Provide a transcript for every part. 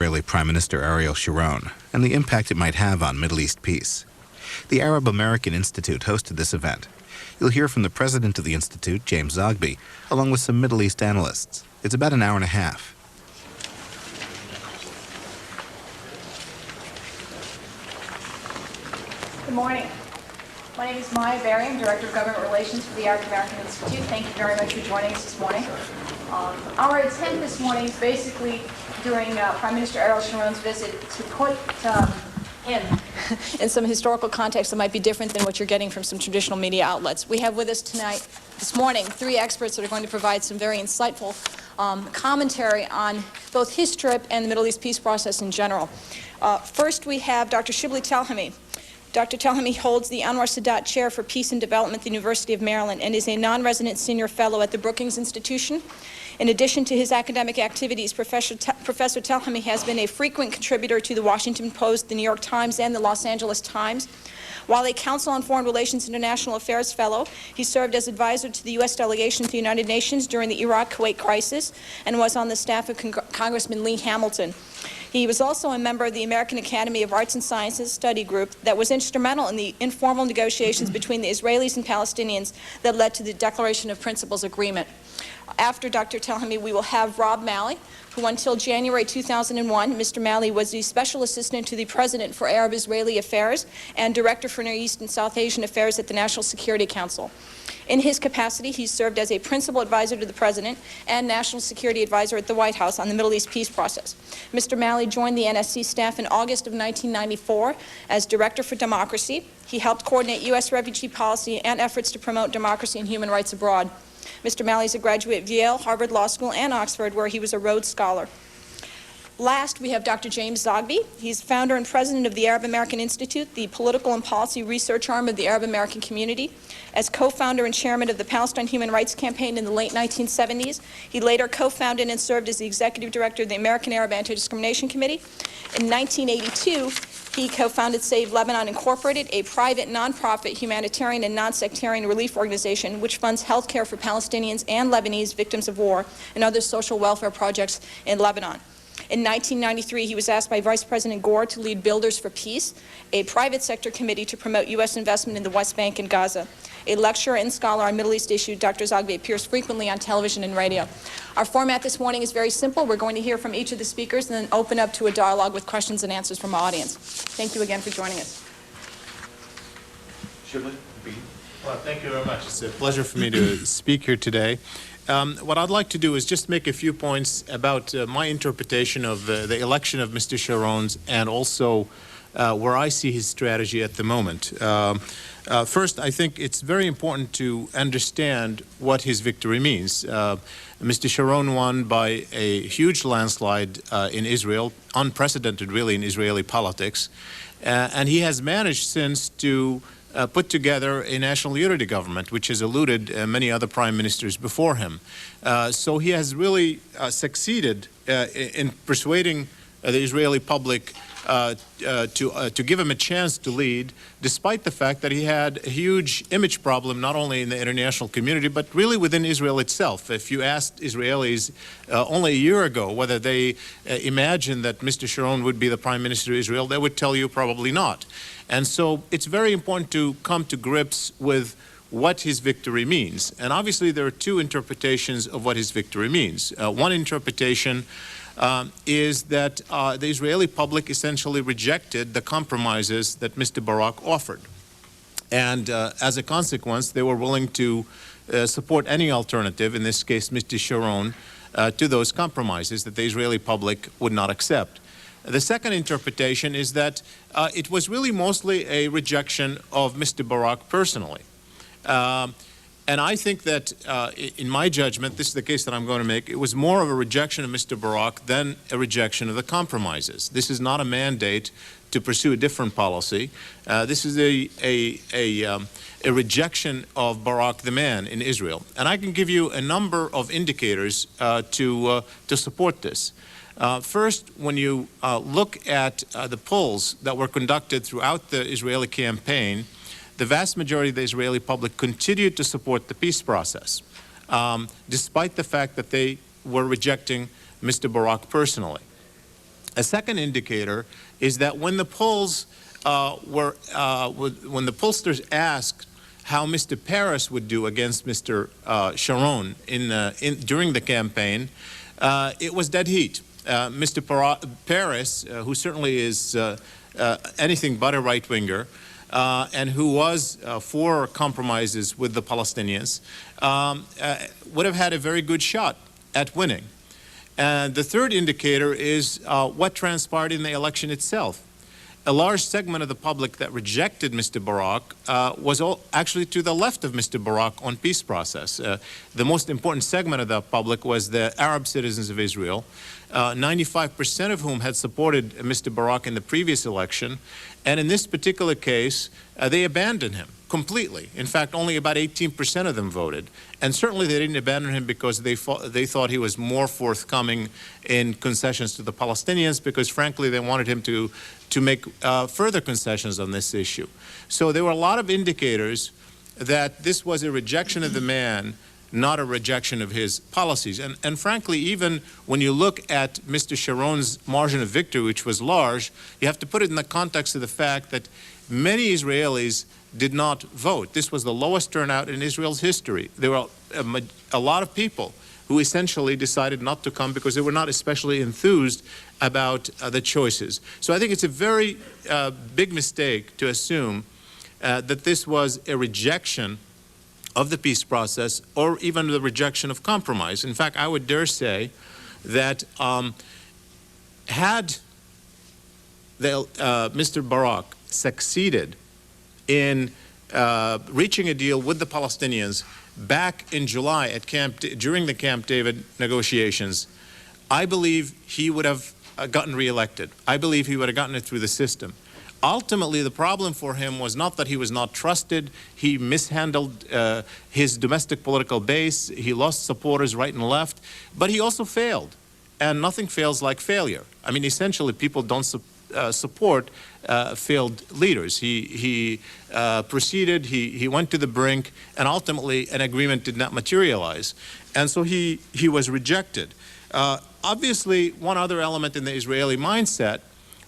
Israeli Prime Minister Sharon and the impact it might have on Middle East peace. The Arab American Institute hosted this event. You'll hear from the president of the Institute, James Zogby, along with some Middle East analysts. It's about an hour and a half. Good morning. My name is Maya Berry. I'm Director of Government Relations for the Arab American Institute. Thank you very much for joining us this morning. Our intent this morning is basically during Prime Minister Sharon's visit to put him in some historical context that might be different than what you're getting from some traditional media outlets. We have with us this morning, three experts that are going to provide some very insightful commentary on both his trip and the Middle East peace process in general. First, we have Dr. Shibley Telhami. Dr. Telhami holds the Anwar Sadat Chair for Peace and Development at the University of Maryland and is a non-resident senior fellow at the Brookings Institution. In addition to his academic activities, Professor Telhami has been a frequent contributor to the Washington Post, the New York Times, and the Los Angeles Times. While a Council on Foreign Relations International Affairs Fellow, he served as advisor to the U.S. delegation to the United Nations during the Iraq-Kuwait crisis and was on the staff of Congressman Lee Hamilton. He was also a member of the American Academy of Arts and Sciences study group that was instrumental in the informal negotiations between the Israelis and Palestinians that led to the Declaration of Principles Agreement. After Dr. Telhami, we will have Rob Malley, who until January 2001, Mr. Malley was the Special Assistant to the President for Arab-Israeli Affairs and Director for Near East and South Asian Affairs at the National Security Council. In his capacity, he served as a principal advisor to the President and National Security Advisor at the White House on the Middle East peace process. Mr. Malley joined the NSC staff in August of 1994 as Director for Democracy. He helped coordinate U.S. refugee policy and efforts to promote democracy and human rights abroad. Mr. Malley is a graduate of Yale, Harvard Law School, and Oxford, where he was a Rhodes Scholar. Last, we have Dr. James Zogby. He's founder and president of the Arab American Institute, the political and policy research arm of the Arab American community. As co-founder and chairman of the Palestine Human Rights Campaign in the late 1970s, he later co-founded and served as the executive director of the American Arab Anti-Discrimination Committee. In 1982, he co-founded Save Lebanon Incorporated, a private nonprofit humanitarian and non-sectarian relief organization which funds health care for Palestinians and Lebanese victims of war and other social welfare projects in Lebanon. In 1993, he was asked by Vice President Gore to lead Builders for Peace, a private sector committee to promote U.S. investment in the West Bank and Gaza. A lecturer and scholar on Middle East issues, Dr. Zogby appears frequently on television and radio. Our format this morning is very simple. We're going to hear from each of the speakers and then open up to a dialogue with questions and answers from our audience. Thank you again for joining us. Shibley? Well, thank you very much. It's a pleasure for me to speak here today. What I'd like to do is just make a few points about my interpretation of the election of Mr. Sharon's and also where I see his strategy at the moment. First, I think it's very important to understand what his victory means. Mr. Sharon won by a huge landslide in Israel, unprecedented really in Israeli politics, and he has managed since to put together a national unity government, which has eluded many other prime ministers before him. So he has really succeeded in persuading the Israeli public to give him a chance to lead, despite the fact that he had a huge image problem, not only in the international community, but really within Israel itself. If you asked Israelis only a year ago whether they imagined that Mr. Sharon would be the Prime Minister of Israel, they would tell you probably not. And so it's very important to come to grips with what his victory means. And obviously there are two interpretations of what his victory means. One interpretation is that the Israeli public essentially rejected the compromises that Mr. Barak offered. And as a consequence, they were willing to support any alternative, in this case Mr. Sharon, to those compromises that the Israeli public would not accept. The second interpretation is that it was really mostly a rejection of Mr. Barak personally. And I think that, in my judgment, this is the case that I'm going to make, it was more of a rejection of Mr. Barak than a rejection of the compromises. This is not a mandate to pursue a different policy. This is a rejection of Barak the man in Israel. And I can give you a number of indicators to support this. First, when you look at the polls that were conducted throughout the Israeli campaign, the vast majority of the Israeli public continued to support the peace process, despite the fact that they were rejecting Mr. Barak personally. A second indicator is that when the polls when the pollsters asked how Mr. Peres would do against Mr. Sharon during the campaign, it was dead heat. Mr. Peres, who certainly is anything but a right-winger, and who was for compromises with the Palestinians, would have had a very good shot at winning. And the third indicator is what transpired in the election itself. A large segment of the public that rejected Mr. Barak was actually to the left of Mr. Barak on peace process. The most important segment of the public was the Arab citizens of Israel, 95% of whom had supported Mr. Barak in the previous election. And in this particular case, they abandoned him completely. In fact, only about 18% of them voted. And certainly they didn't abandon him because they thought he was more forthcoming in concessions to the Palestinians, because frankly they wanted him to make further concessions on this issue. So there were a lot of indicators that this was a rejection of the man, not a rejection of his policies. And frankly, even when you look at Mr. Sharon's margin of victory, which was large, you have to put it in the context of the fact that many Israelis did not vote. This was the lowest turnout in Israel's history. There were a lot of people who essentially decided not to come because they were not especially enthused about the choices. So I think it's a very big mistake to assume that this was a rejection of the peace process or even the rejection of compromise. In fact, I would dare say that had Mr. Barak succeeded in reaching a deal with the Palestinians back in July during the Camp David negotiations, I believe he would have gotten reelected. I believe he would have gotten it through the system. Ultimately, the problem for him was not that he was not trusted. He mishandled his domestic political base. He lost supporters right and left. But he also failed. And nothing fails like failure. I mean, essentially, people don't support failed leaders. He proceeded, he went to the brink, and ultimately an agreement did not materialize. And so he was rejected. Obviously, one other element in the Israeli mindset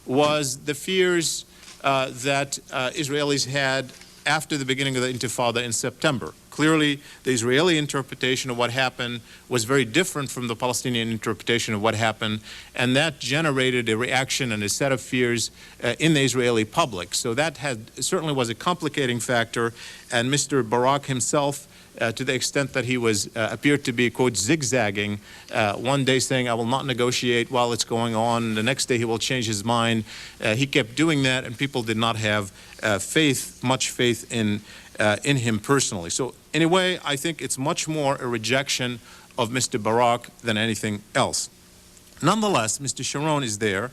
was the fears that Israelis had after the beginning of the Intifada in September. Clearly, the Israeli interpretation of what happened was very different from the Palestinian interpretation of what happened, and that generated a reaction and a set of fears in the Israeli public. So that certainly was a complicating factor, and Mr. Barak himself, to the extent that he appeared to be, quote, zigzagging, one day saying, I will not negotiate while it's going on. The next day he will change his mind. He kept doing that, and people did not have much faith in him personally. So in a way, I think it's much more a rejection of Mr. Barak than anything else. Nonetheless, Mr. Sharon is there.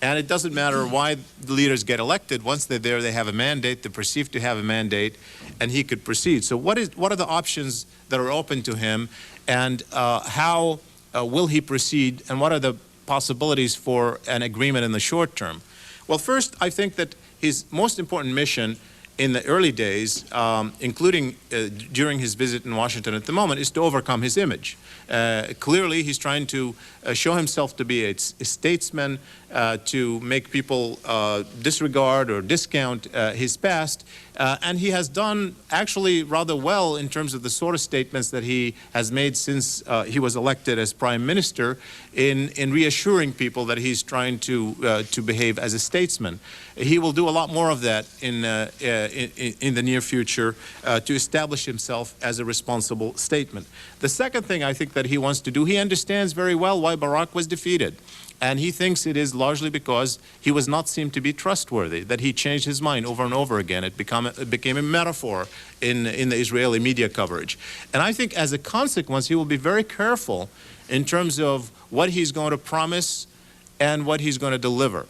And it doesn't matter why the leaders get elected. Once they're there, they have a mandate, they're perceived to have a mandate, and he could proceed. So what are the options that are open to him, and how will he proceed, and what are the possibilities for an agreement in the short term? Well, first, I think that his most important mission in the early days, including during his visit in Washington at the moment, is to overcome his image. Clearly, he's trying to show himself to be a statesman, to make people disregard or discount his past. And he has done actually rather well in terms of the sort of statements that he has made since he was elected as Prime Minister in reassuring people that he's trying to behave as a statesman. He will do a lot more of that in the near future to establish himself as a responsible statesman. The second thing I think that he wants to do, he understands very well why Barak was defeated. And he thinks it is largely because he was not seen to be trustworthy, that he changed his mind over and over again. It became a metaphor in the Israeli media coverage. And I think as a consequence, he will be very careful in terms of what he's going to promise and what he's going to deliver.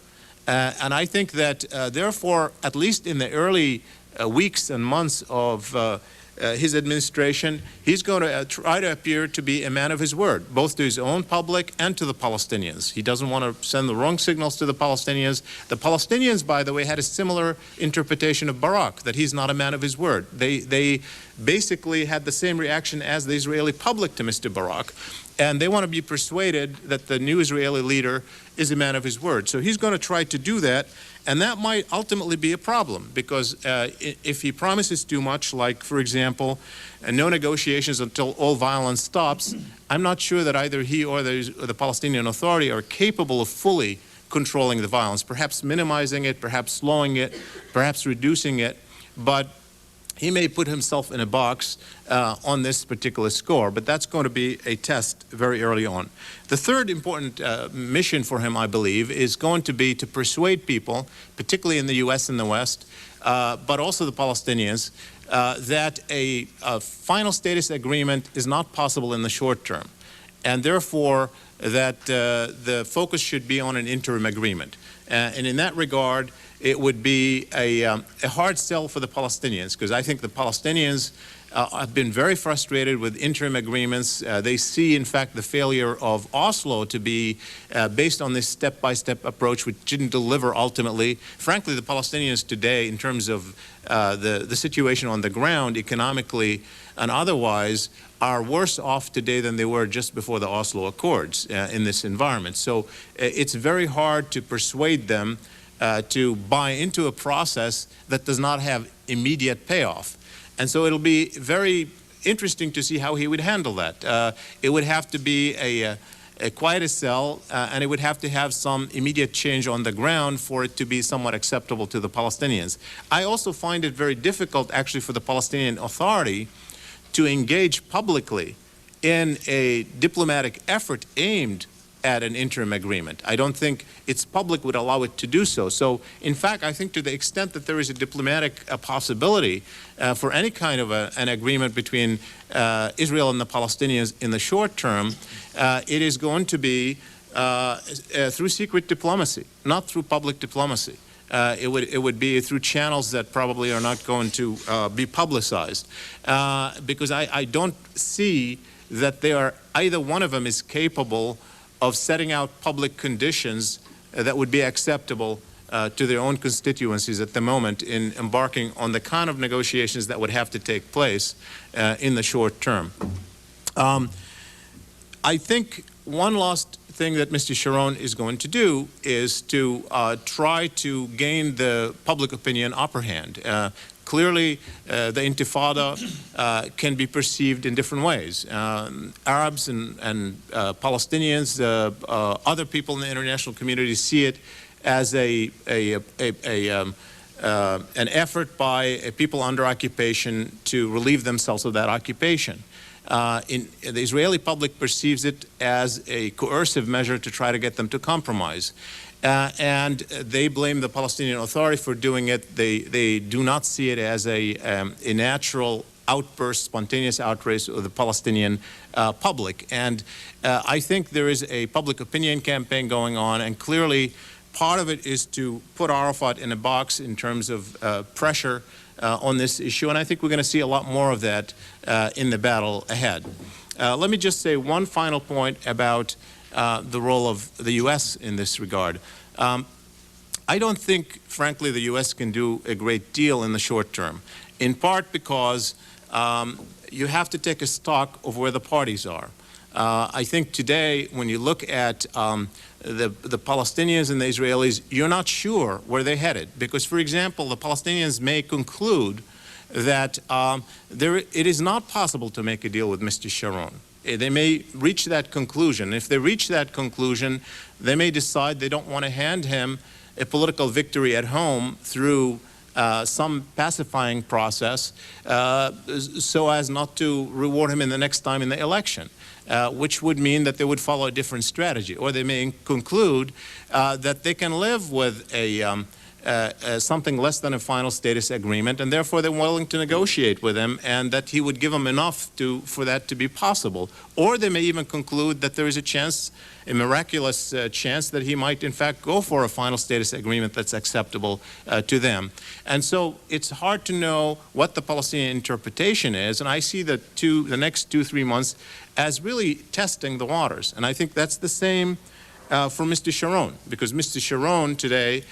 And I think that, therefore, at least in the early weeks and months of his administration, he's going to try to appear to be a man of his word, both to his own public and to the Palestinians. He doesn't want to send the wrong signals to the Palestinians. The Palestinians, by the way, had a similar interpretation of Barak, that he's not a man of his word. They basically had the same reaction as the Israeli public to Mr. Barak. And they want to be persuaded that the new Israeli leader is a man of his word. So he's going to try to do that, and that might ultimately be a problem, because if he promises too much, like, for example, no negotiations until all violence stops, I'm not sure that either he or the Palestinian Authority are capable of fully controlling the violence, perhaps minimizing it, perhaps slowing it, perhaps reducing it, but he may put himself in a box on this particular score, but that's going to be a test very early on. The third important mission for him, I believe, is going to be to persuade people, particularly in the U.S. and the West, but also the Palestinians, that a final status agreement is not possible in the short term, and therefore that the focus should be on an interim agreement. And in that regard, it would be a hard sell for the Palestinians, because I think the Palestinians have been very frustrated with interim agreements. They see, in fact, the failure of Oslo to be based on this step-by-step approach, which didn't deliver ultimately. Frankly, the Palestinians today, in terms of the situation on the ground, economically and otherwise, are worse off today than they were just before the Oslo Accords in this environment. So it's very hard to persuade them to buy into a process that does not have immediate payoff. And so it'll be very interesting to see how he would handle that. It would have to be quite a sell, and it would have to have some immediate change on the ground for it to be somewhat acceptable to the Palestinians. I also find it very difficult, actually, for the Palestinian Authority to engage publicly in a diplomatic effort aimed at an interim agreement. I don't think its public would allow it to do so. So, in fact, I think to the extent that there is a diplomatic possibility for any kind of an agreement between Israel and the Palestinians in the short term, it is going to be through secret diplomacy, not through public diplomacy. It would be through channels that probably are not going to be publicized, because I don't see that they are, either one of them is capable of setting out public conditions that would be acceptable to their own constituencies at the moment in embarking on the kind of negotiations that would have to take place in the short term. I think one last thing that Mr. Sharon is going to do is to try to gain the public opinion upper hand. Clearly, the Intifada can be perceived in different ways. Arabs and Palestinians, other people in the international community see it as an effort by people under occupation to relieve themselves of that occupation. The Israeli public perceives it as a coercive measure to try to get them to compromise. And they blame the Palestinian Authority for doing it. They do not see it as a natural outburst, spontaneous outrage of the Palestinian public. And I think there is a public opinion campaign going on, and clearly part of it is to put Arafat in a box in terms of pressure on this issue, and I think we're going to see a lot more of that in the battle ahead. Let me just say one final point about the role of the U.S. in this regard. I don't think, frankly, the U.S. can do a great deal in the short term, in part because you have to take a stock of where the parties are. I think today, when you look at the Palestinians and the Israelis, you're not sure where they're headed. Because, for example, the Palestinians may conclude that it is not possible to make a deal with Mr. Sharon. They may reach that conclusion. If they reach that conclusion, they may decide they don't want to hand him a political victory at home through some pacifying process so as not to reward him in the next time in the election. Which would mean that they would follow a different strategy. Or they may conclude that they can live with something less than a final status agreement, and therefore they're willing to negotiate with him, and that he would give them enough for that to be possible. Or they may even conclude that there is a chance, a miraculous chance, that he might in fact go for a final status agreement that's acceptable to them. And so it's hard to know what the Palestinian interpretation is, and I see the next 2-3 months as really testing the waters. And I think that's the same for Mr. Sharon, because Mr. Sharon today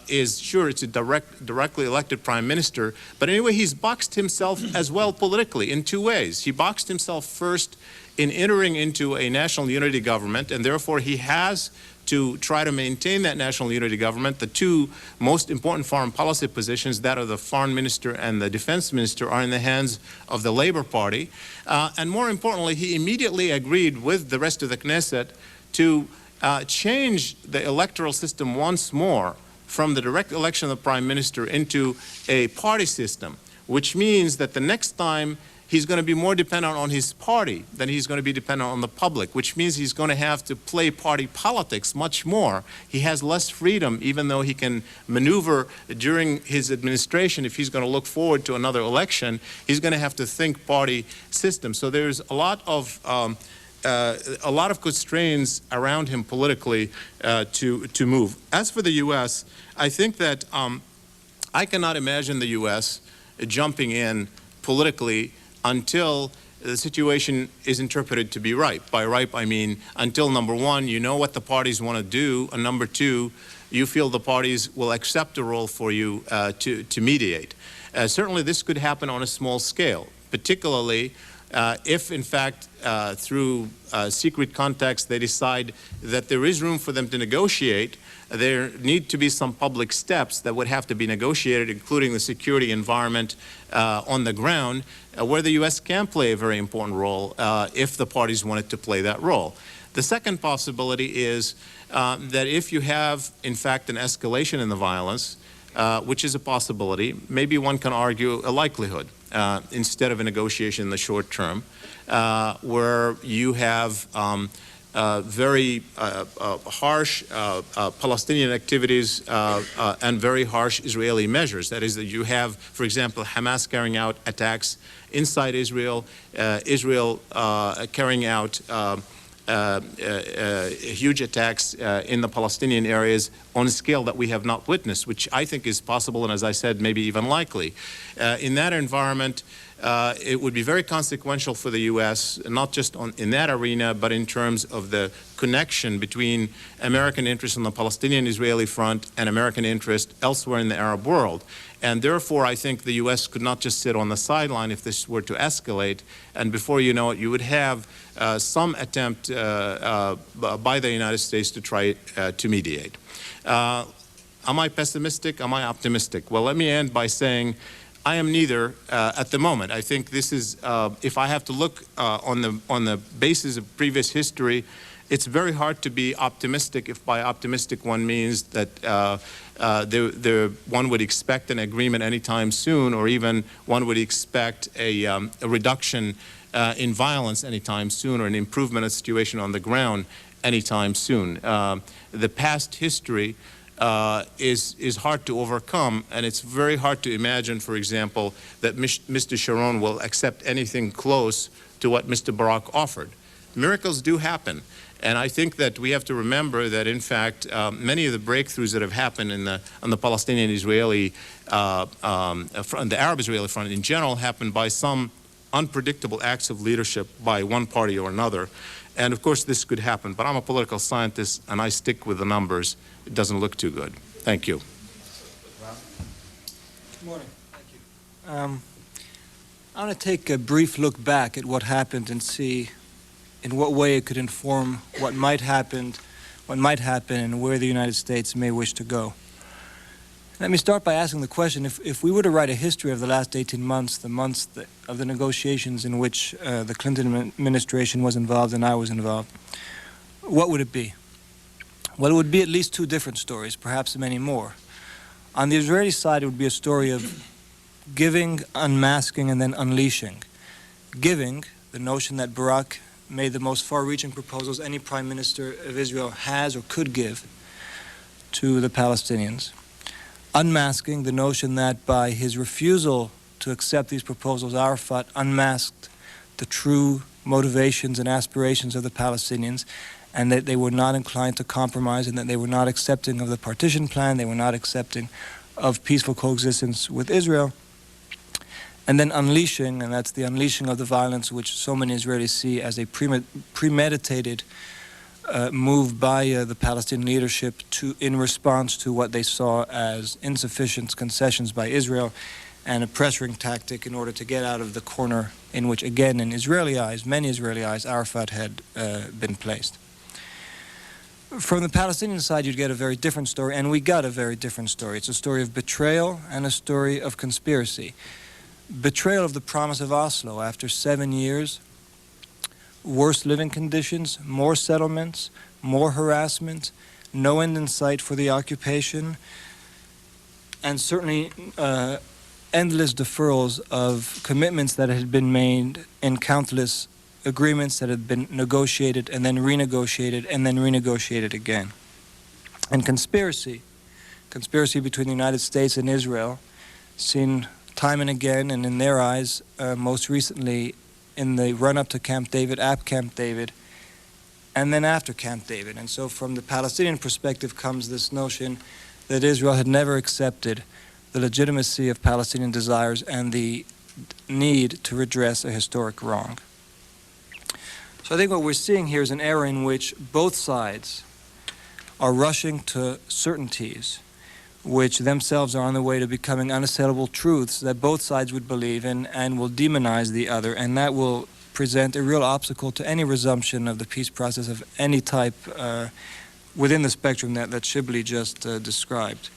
is, sure, it's a directly elected prime minister, but anyway, he's boxed himself as well politically in two ways. He boxed himself first in entering into a national unity government, and therefore he has to try to maintain that national unity government. The two most important foreign policy positions, that of the foreign minister and the defense minister, are in the hands of the Labour Party. And more importantly, he immediately agreed with the rest of the Knesset to change the electoral system once more from the direct election of the prime minister into a party system, which means that the next time he's going to be more dependent on his party than he's going to be dependent on the public, which means he's going to have to play party politics much more. He has less freedom, even though he can maneuver during his administration. If he's going to look forward to another election, he's going to have to think party system. So there's a lot of constraints around him politically to move. As for the U.S., I think that I cannot imagine the U.S. jumping in politically until the situation is interpreted to be ripe. By ripe, I mean until, number one, you know what the parties want to do, and number two, you feel the parties will accept a role for you to mediate. Certainly this could happen on a small scale, particularly if, in fact, through secret contacts they decide that there is room for them to negotiate. There need to be some public steps that would have to be negotiated, including the security environment on the ground, where the U.S. can play a very important role if the parties wanted to play that role. The second possibility is that if you have, in fact, an escalation in the violence, which is a possibility, maybe one can argue a likelihood instead of a negotiation in the short term, where you have very harsh Palestinian activities and very harsh Israeli measures. That is, that you have, for example, Hamas carrying out attacks inside Israel, Israel carrying out huge attacks in the Palestinian areas on a scale that we have not witnessed, which I think is possible and, as I said, maybe even likely. In that environment, it would be very consequential for the U.S., not just in that arena, but in terms of the connection between American interests on the Palestinian-Israeli front and American interest elsewhere in the Arab world. And therefore, I think the U.S. could not just sit on the sideline if this were to escalate, and before you know it, you would have some attempt by the United States to try to mediate. Am I pessimistic? Am I optimistic? Well, let me end by saying I am neither at the moment. I think this is, if I have to look on the basis of previous history, it's very hard to be optimistic if by optimistic one means that one would expect an agreement anytime soon, or even one would expect a reduction in violence anytime soon, or an improvement of the situation on the ground anytime soon. The past history is hard to overcome, and it's very hard to imagine, for example, that Mr. Sharon will accept anything close to what Mr. Barak offered. Miracles do happen, and I think that we have to remember that, in fact, many of the breakthroughs that have happened on the Palestinian-Israeli front, the Arab-Israeli front in general, happened by some unpredictable acts of leadership by one party or another. And of course this could happen, but I'm a political scientist and I stick with the numbers. It doesn't look too good. Thank you. Good morning. Thank you. I want to take a brief look back at what happened and see in what way it could inform what might happen, and where the United States may wish to go. Let me start by asking the question, if we were to write a history of the last 18 months, the months of the negotiations in which the Clinton administration was involved and I was involved, what would it be? Well, it would be at least two different stories, perhaps many more. On the Israeli side, it would be a story of giving, unmasking, and then unleashing. Giving, the notion that Barak made the most far-reaching proposals any prime minister of Israel has or could give to the Palestinians. Unmasking, the notion that by his refusal to accept these proposals, Arafat unmasked the true motivations and aspirations of the Palestinians, and that they were not inclined to compromise, and that they were not accepting of the partition plan, they were not accepting of peaceful coexistence with Israel. And then unleashing, and that's the unleashing of the violence which so many Israelis see as a premeditated move by the Palestinian leadership in response to what they saw as insufficient concessions by Israel and a pressuring tactic in order to get out of the corner in which, again, in Israeli eyes, many Israeli eyes, Arafat had been placed. From the Palestinian side, you'd get a very different story, and we got a very different story. It's a story of betrayal and a story of conspiracy. Betrayal of the promise of Oslo after 7 years, worse living conditions, more settlements, more harassment, no end in sight for the occupation, and certainly endless deferrals of commitments that had been made in countless agreements that had been negotiated and then renegotiated and then renegotiated again. And conspiracy between the United States and Israel, seen time and again, and in their eyes, most recently in the run-up to Camp David, at Camp David, and then after Camp David. And so from the Palestinian perspective comes this notion that Israel had never accepted the legitimacy of Palestinian desires and the need to redress a historic wrong. So I think what we're seeing here is an era in which both sides are rushing to certainties which themselves are on the way to becoming unassailable truths that both sides would believe in and will demonize the other, and that will present a real obstacle to any resumption of the peace process of any type within the spectrum that Shibley just described.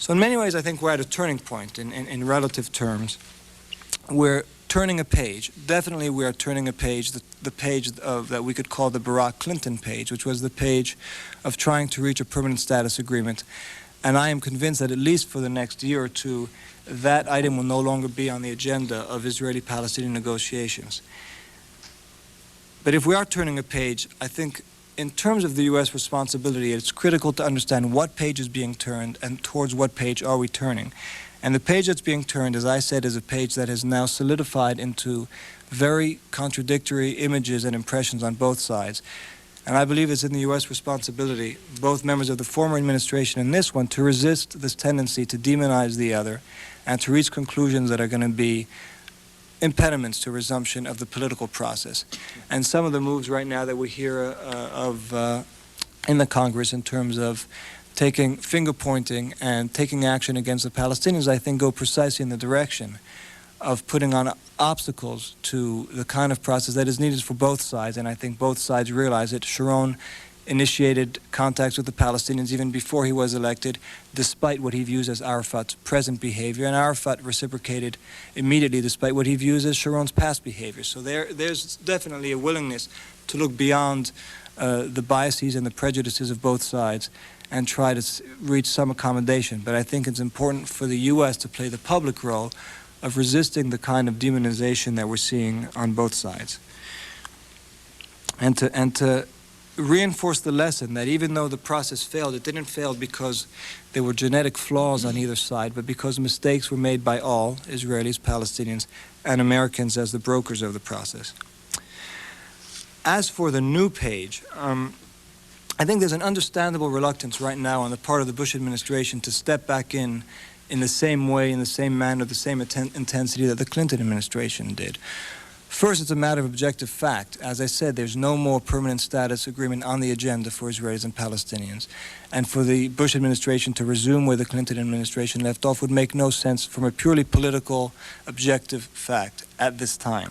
So in many ways, I think we're at a turning point in relative terms. We're turning a page. Definitely we are turning a page, the page of that we could call the Barack Clinton page, which was the page of trying to reach a permanent status agreement. And I am convinced that at least for the next year or two, that item will no longer be on the agenda of Israeli-Palestinian negotiations. But if we are turning a page, I think in terms of the U.S. responsibility, it's critical to understand what page is being turned and towards what page are we turning. And the page that's being turned, as I said, is a page that has now solidified into very contradictory images and impressions on both sides. And I believe it's in the U.S. responsibility, both members of the former administration and this one, to resist this tendency to demonize the other and to reach conclusions that are going to be impediments to resumption of the political process. And some of the moves right now that we hear of in the Congress in terms of taking finger-pointing and taking action against the Palestinians, I think go precisely in the direction of putting on obstacles to the kind of process that is needed for both sides, and I think both sides realize it. Sharon initiated contacts with the Palestinians even before he was elected, despite what he views as Arafat's present behavior, and Arafat reciprocated immediately despite what he views as Sharon's past behavior. So there's definitely a willingness to look beyond the biases and the prejudices of both sides and try to reach some accommodation. But I think it's important for the U.S. to play the public role of resisting the kind of demonization that we're seeing on both sides. And to reinforce the lesson that even though the process failed, it didn't fail because there were genetic flaws on either side, but because mistakes were made by all, Israelis, Palestinians, and Americans as the brokers of the process. As for the new page, I think there's an understandable reluctance right now on the part of the Bush administration to step back in the same way, in the same manner, the same intensity that the Clinton administration did. First, it's a matter of objective fact. As I said, there's no more permanent status agreement on the agenda for Israelis and Palestinians. And for the Bush administration to resume where the Clinton administration left off would make no sense from a purely political, objective fact at this time.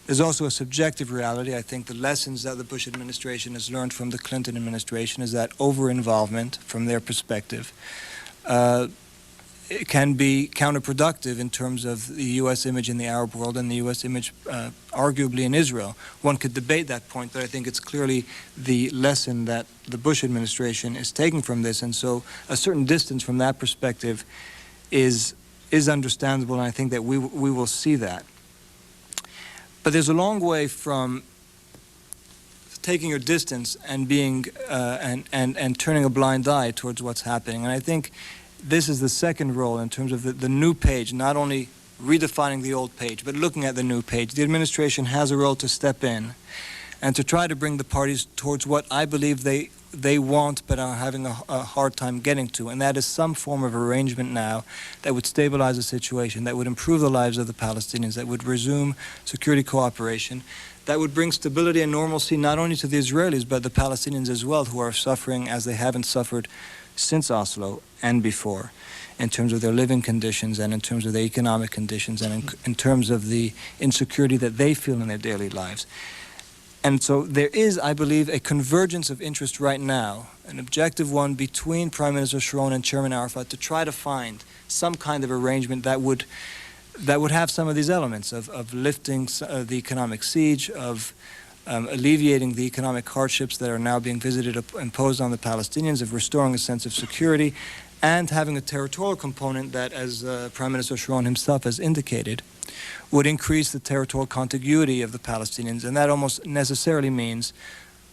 There's also a subjective reality. I think the lessons that the Bush administration has learned from the Clinton administration is that over-involvement, from their perspective, it can be counterproductive in terms of the U.S. image in the Arab world and the U.S. image arguably in Israel. One could debate that point, but I think it's clearly the lesson that the Bush administration is taking from this, and so a certain distance from that perspective is understandable, and I think that we will see that. But there's a long way from taking your distance and being and turning a blind eye towards what's happening, and I think this is the second role in terms of the new page, not only redefining the old page, but looking at the new page. The administration has a role to step in and to try to bring the parties towards what I believe they want but are having a hard time getting to, and that is some form of arrangement now that would stabilize the situation, that would improve the lives of the Palestinians, that would resume security cooperation, that would bring stability and normalcy not only to the Israelis, but the Palestinians as well, who are suffering as they haven't suffered since Oslo and before, in terms of their living conditions and in terms of their economic conditions and in terms of the insecurity that they feel in their daily lives. And so there is, I believe, a convergence of interest right now, an objective one between Prime Minister Sharon and Chairman Arafat to try to find some kind of arrangement that would have some of these elements of lifting the economic siege, of alleviating the economic hardships that are now being imposed on the Palestinians, of restoring a sense of security, and having a territorial component that, as Prime Minister Sharon himself has indicated, would increase the territorial contiguity of the Palestinians, and that almost necessarily means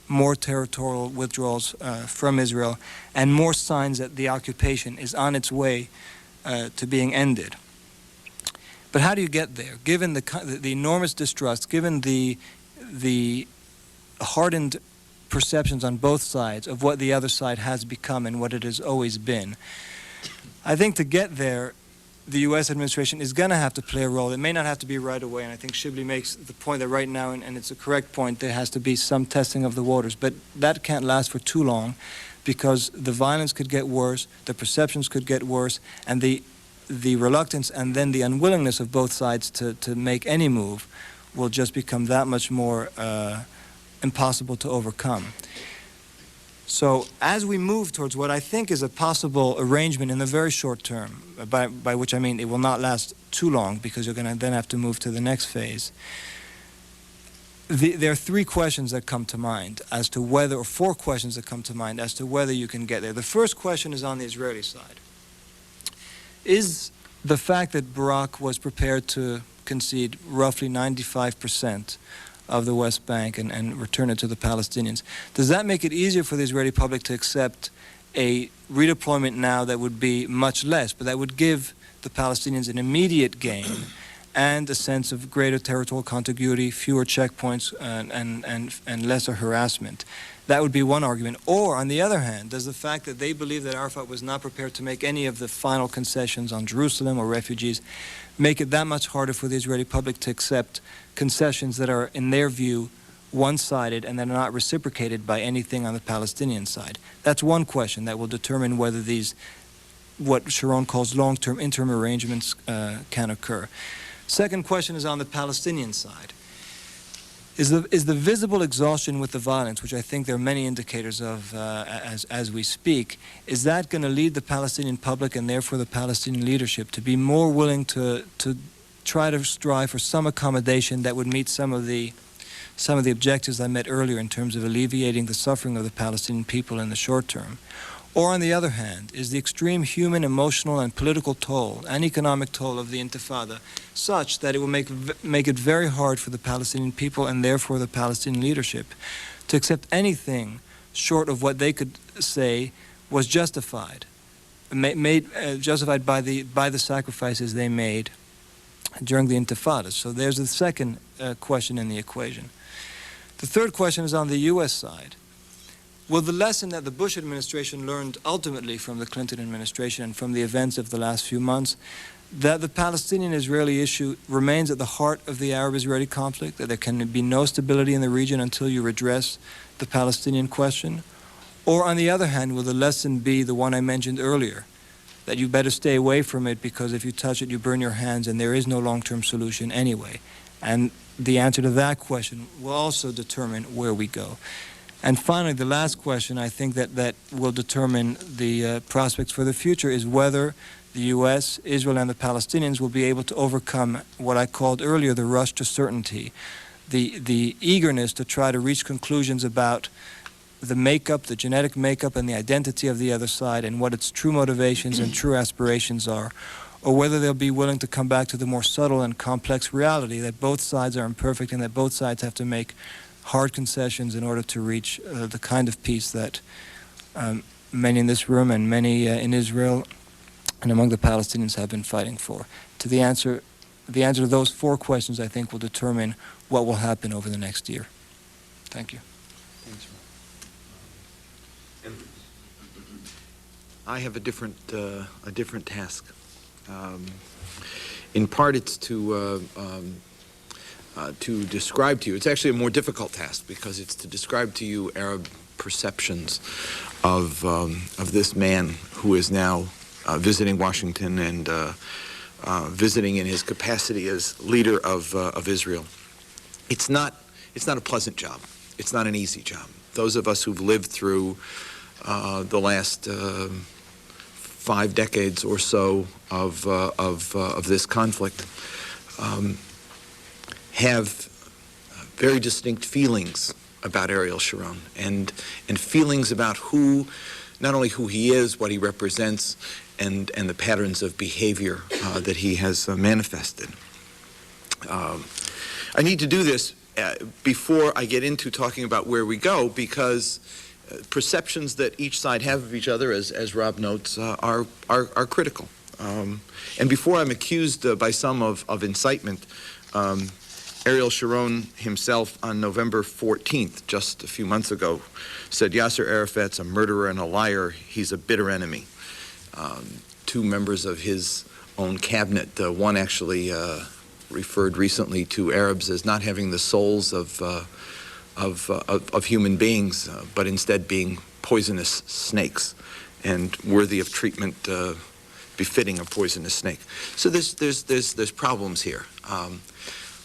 more territorial withdrawals from Israel and more signs that the occupation is on its way to being ended. But how do you get there? Given the enormous distrust, given the hardened perceptions on both sides of what the other side has become and what it has always been, I think to get there, the U.S. administration is going to have to play a role. It may not have to be right away, and I think Shibley makes the point that right now, and it's a correct point, there has to be some testing of the waters, but that can't last for too long because the violence could get worse, the perceptions could get worse, and the reluctance and then the unwillingness of both sides to make any move will just become that much more impossible to overcome. So as we move towards what I think is a possible arrangement in the very short term, by which I mean it will not last too long because you're going to then have to move to the next phase, there are three questions that come to mind as to whether, or four questions that come to mind as to whether you can get there. The first question is on the Israeli side. Is the fact that Barak was prepared to concede roughly 95% of the West Bank and return it to the Palestinians, does that make it easier for the Israeli public to accept a redeployment now that would be much less, but that would give the Palestinians an immediate gain and a sense of greater territorial contiguity, fewer checkpoints, and lesser harassment? That would be one argument. Or, on the other hand, does the fact that they believe that Arafat was not prepared to make any of the final concessions on Jerusalem or refugees make it that much harder for the Israeli public to accept concessions that are, in their view, one-sided and that are not reciprocated by anything on the Palestinian side? That's one question that will determine whether these, what Sharon calls long-term interim arrangements, can occur. Second question is on the Palestinian side. Is the visible exhaustion with the violence, which I think there are many indicators of as we speak, is that going to lead the Palestinian public and therefore the Palestinian leadership to be more willing to try to strive for some accommodation that would meet some of the objectives I met earlier in terms of alleviating the suffering of the Palestinian people in the short term? Or, on the other hand, is the extreme human, emotional, and political toll and economic toll of the Intifada such that it will make it very hard for the Palestinian people and therefore the Palestinian leadership to accept anything short of what they could say was justified, justified by the sacrifices they made during the Intifada? So there's the second question in the equation. The third question is on the U.S. side. Will the lesson that the Bush administration learned ultimately from the Clinton administration and from the events of the last few months, that the Palestinian-Israeli issue remains at the heart of the Arab-Israeli conflict, that there can be no stability in the region until you redress the Palestinian question? Or, on the other hand, will the lesson be the one I mentioned earlier, that you better stay away from it because if you touch it, you burn your hands and there is no long-term solution anyway? And the answer to that question will also determine where we go. And finally, the last question I think that will determine the prospects for the future is whether the U.S., Israel, and the Palestinians will be able to overcome what I called earlier the rush to certainty, the eagerness to try to reach conclusions about the makeup, the genetic makeup, and the identity of the other side and what its true motivations and true aspirations are, or whether they'll be willing to come back to the more subtle and complex reality that both sides are imperfect and that both sides have to make hard concessions in order to reach the kind of peace that many in this room and many in Israel and among the Palestinians have been fighting for. The answer to those four questions, I think, will determine what will happen over the next year. Thank you. I have a different task. In part, it's to to describe to you. It's actually a more difficult task because it's to describe to you Arab perceptions of this man who is now visiting Washington and visiting in his capacity as leader of Israel. It's not a pleasant job. It's not an easy job. Those of us who've lived through the last 5 decades or so of this conflict have very distinct feelings about Ariel Sharon and feelings about not only who he is, what he represents, and the patterns of behavior that he has manifested. I need to do this before I get into talking about where we go, because perceptions that each side have of each other, as Rob notes, are critical. And before I'm accused by some of incitement, Ariel Sharon himself on November 14th, just a few months ago, said Yasser Arafat's a murderer and a liar. He's a bitter enemy. 2 members of his own cabinet, one actually referred recently to Arabs as not having the souls of human beings, but instead being poisonous snakes and worthy of treatment befitting a poisonous snake. So there's problems here.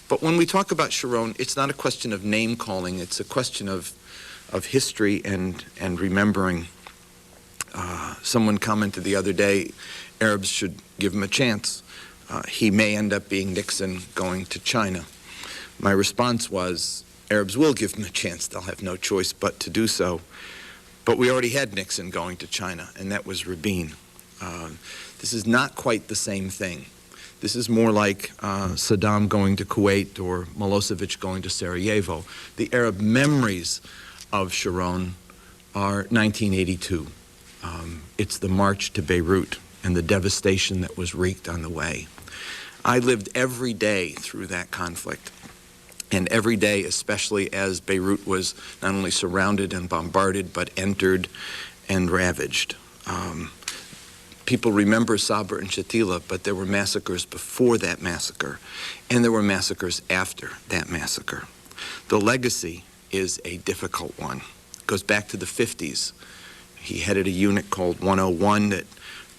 But when we talk about Sharon, it's not a question of name calling. It's a question of history and remembering. Someone commented the other day, Arabs should give him a chance. He may end up being Nixon going to China. My response was, Arabs will give him a chance. They'll have no choice but to do so. But we already had Nixon going to China, and that was Rabin. This is not quite the same thing. This is more like Saddam going to Kuwait or Milosevic going to Sarajevo. The Arab memories of Sharon are 1982. It's the march to Beirut and the devastation that was wreaked on the way. I lived every day through that conflict. And every day, especially as Beirut was not only surrounded and bombarded, but entered and ravaged. People remember Sabra and Shatila, but there were massacres before that massacre, and there were massacres after that massacre. The legacy is a difficult one. It goes back to the 50s. He headed a unit called 101 that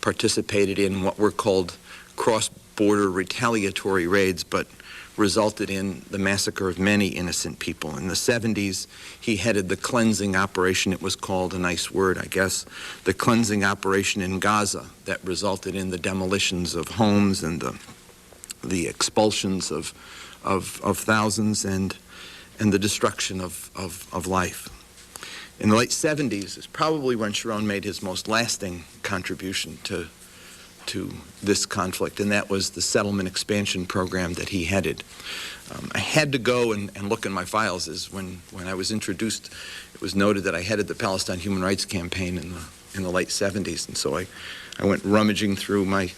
participated in what were called cross-border retaliatory raids, but resulted in the massacre of many innocent people. In the 70s, he headed the cleansing operation. It was called, a nice word, I guess, the cleansing operation in Gaza that resulted in the demolitions of homes and the expulsions of thousands and the destruction of life. In the late 70s is probably when Sharon made his most lasting contribution to this conflict, and that was the settlement expansion program that he headed. I had to go and look in my files, as when I was introduced, it was noted that I headed the Palestine Human Rights Campaign in the late 70s, and so I went rummaging through my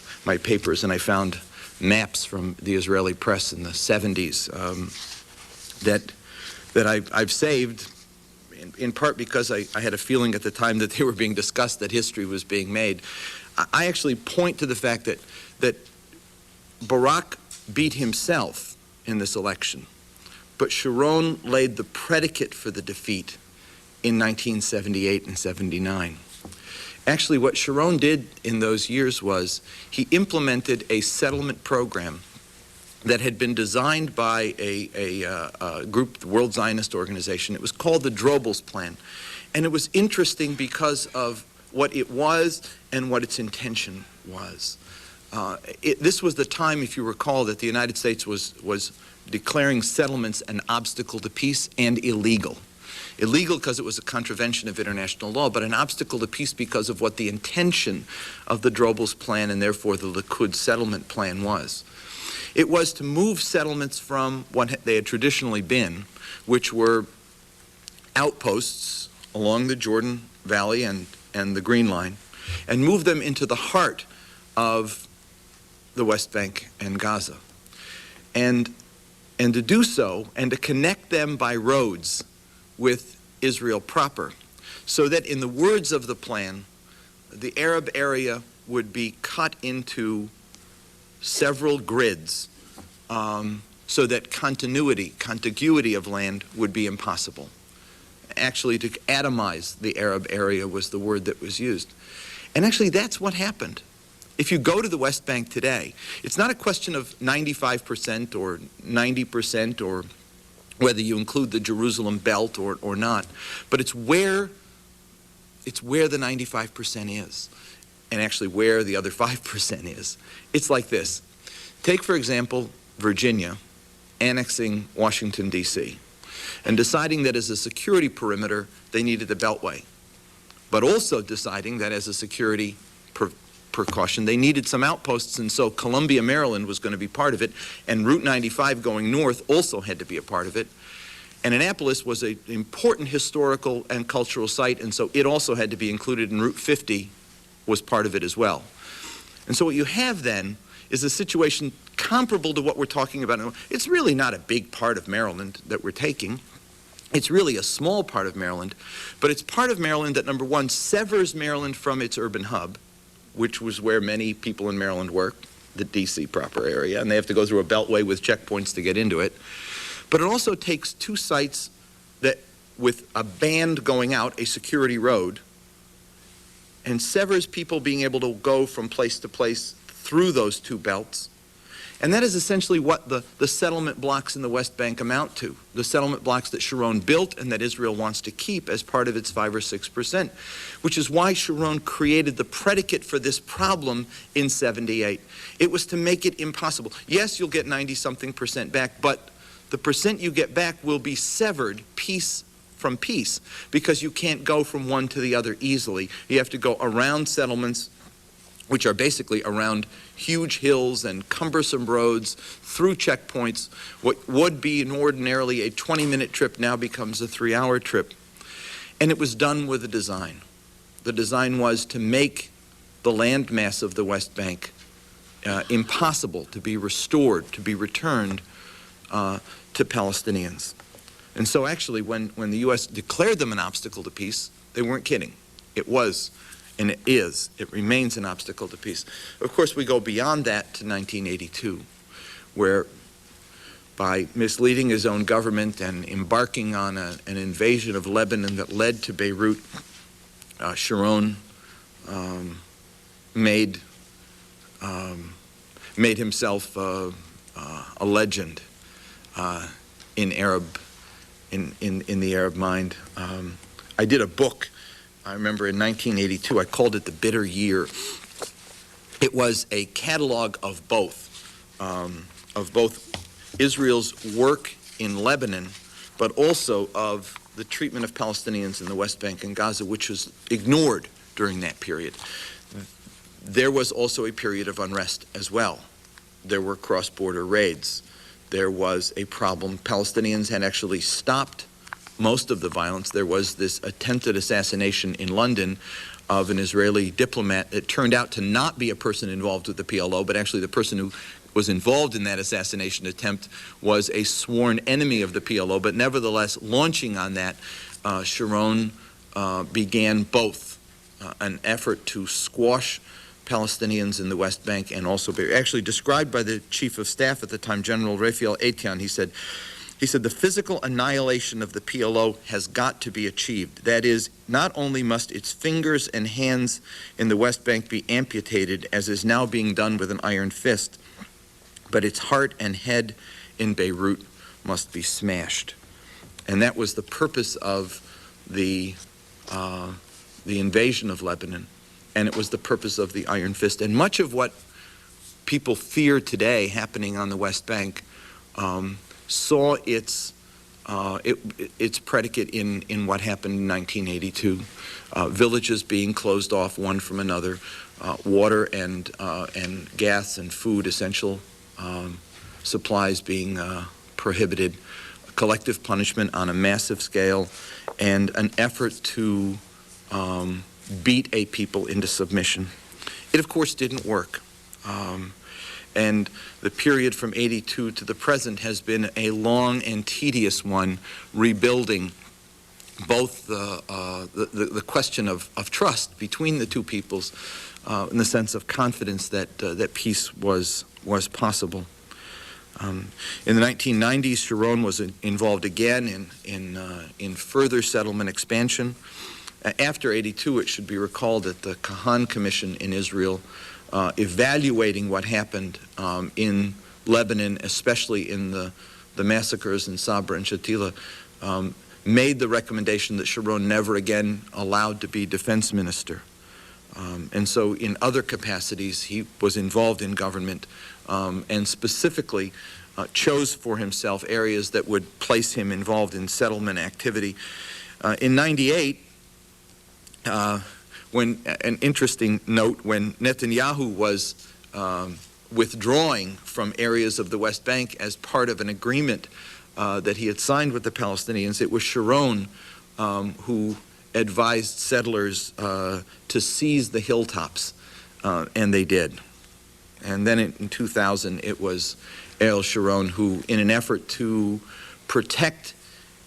papers, and I found maps from the Israeli press in the 70s that I've saved, in part because I had a feeling at the time that they were being discussed, that history was being made. I actually point to the fact that Barak beat himself in this election, but Sharon laid the predicate for the defeat in 1978 and 79. Actually, what Sharon did in those years was he implemented a settlement program that had been designed by a group, the World Zionist Organization. It was called the Drobels Plan, and it was interesting because of what it was and what its intention was. This was the time, if you recall, that the United States was declaring settlements an obstacle to peace and illegal. Illegal because it was a contravention of international law, but an obstacle to peace because of what the intention of the Drobels Plan and therefore the Likud settlement plan was. It was to move settlements from what they had traditionally been, which were outposts along the Jordan Valley and the Green Line, and move them into the heart of the West Bank and Gaza. And to do so, and to connect them by roads with Israel proper, so that in the words of the plan, the Arab area would be cut into several grids so that contiguity of land would be impossible. Actually, to atomize the Arab area was the word that was used. And actually, that's what happened. If you go to the West Bank today, it's not a question of 95% or 90% or whether you include the Jerusalem belt or not, but it's where the 95% is, and actually where the other 5% is. It's like this. Take, for example, Virginia annexing Washington, D.C., and deciding that as a security perimeter, they needed the Beltway, but also deciding that as a security precaution, they needed some outposts, and so Columbia, Maryland was going to be part of it, and Route 95 going north also had to be a part of it. And Annapolis was an important historical and cultural site, and so it also had to be included, and Route 50 was part of it as well. And so what you have then is a situation comparable to what we're talking about. It's really not a big part of Maryland that we're taking. It's really a small part of Maryland, but it's part of Maryland that, number one, severs Maryland from its urban hub, which was where many people in Maryland work, the D.C. proper area, and they have to go through a beltway with checkpoints to get into it. But it also takes two sites that, with a band going out, a security road, and severs people being able to go from place to place through those two belts. And that is essentially what the settlement blocks in the West Bank amount to, the settlement blocks that Sharon built and that Israel wants to keep as part of its 5 or 6%, which is why Sharon created the predicate for this problem in '78. It was to make it impossible. Yes, you'll get 90-something% back, but the percent you get back will be severed piece from piece because you can't go from one to the other easily. You have to go around settlements, which are basically around huge hills and cumbersome roads, through checkpoints. What would be ordinarily a 20-minute trip now becomes a 3-hour trip. And it was done with a design. The design was to make the landmass of the West Bank impossible to be restored, to be returned to Palestinians. And so actually when the U.S. declared them an obstacle to peace, they weren't kidding. It was. And it remains an obstacle to peace. Of course, we go beyond that to 1982, where by misleading his own government and embarking on an invasion of Lebanon that led to Beirut, Sharon made himself a legend in the Arab mind. I did a book. I remember in 1982, I called it The Bitter Year. It was a catalog of both Israel's work in Lebanon, but also of the treatment of Palestinians in the West Bank and Gaza, which was ignored during that period. There was also a period of unrest as well. There were cross-border raids. There was a problem. Palestinians had actually stopped most of the violence. There was this attempted assassination in London of an Israeli diplomat that turned out to not be a person involved with the PLO, but actually the person who was involved in that assassination attempt was a sworn enemy of the PLO. But nevertheless, launching on that, Sharon began both an effort to squash Palestinians in the West Bank and also actually described by the Chief of Staff at the time, General Raphael Etian. He said, the physical annihilation of the PLO has got to be achieved. That is, not only must its fingers and hands in the West Bank be amputated, as is now being done with an iron fist, but its heart and head in Beirut must be smashed. And that was the purpose of the invasion of Lebanon, and it was the purpose of the iron fist. And much of what people fear today happening on the West Bank saw its predicate in what happened in 1982. Villages being closed off one from another, water and gas and food, essential supplies being prohibited, collective punishment on a massive scale, and an effort to beat a people into submission. It, of course, didn't work. And the period from '82 to the present has been a long and tedious one, rebuilding both the question of trust between the two peoples, in the sense of confidence that peace was possible. In the 1990s, Sharon was involved again in further settlement expansion. After '82, it should be recalled that the Kahan Commission in Israel, evaluating what happened in Lebanon, especially in the massacres in Sabra and Shatila, made the recommendation that Sharon never again allowed to be defense minister. And so in other capacities, he was involved in government and specifically chose for himself areas that would place him involved in settlement activity. In '98, when an interesting note, when Netanyahu was withdrawing from areas of the West Bank as part of an agreement that he had signed with the Palestinians, it was Sharon who advised settlers to seize the hilltops, and they did. And then in 2000, it was Ariel Sharon who, in an effort to protect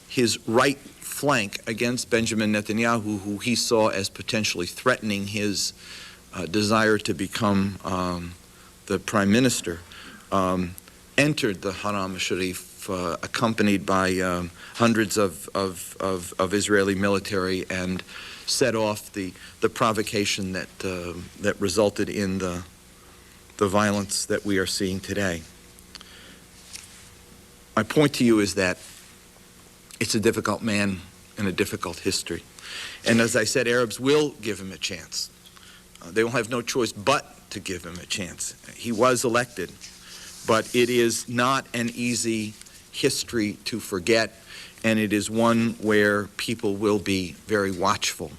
his right flank against Benjamin Netanyahu, who he saw as potentially threatening his desire to become the prime minister, entered the Haram Sharif accompanied by hundreds of Israeli military and set off the provocation that resulted in the violence that we are seeing today. My point to you is that it's a difficult man and a difficult history. And as I said, Arabs will give him a chance. They will have no choice but to give him a chance. He was elected, but it is not an easy history to forget, and it is one where people will be very watchful.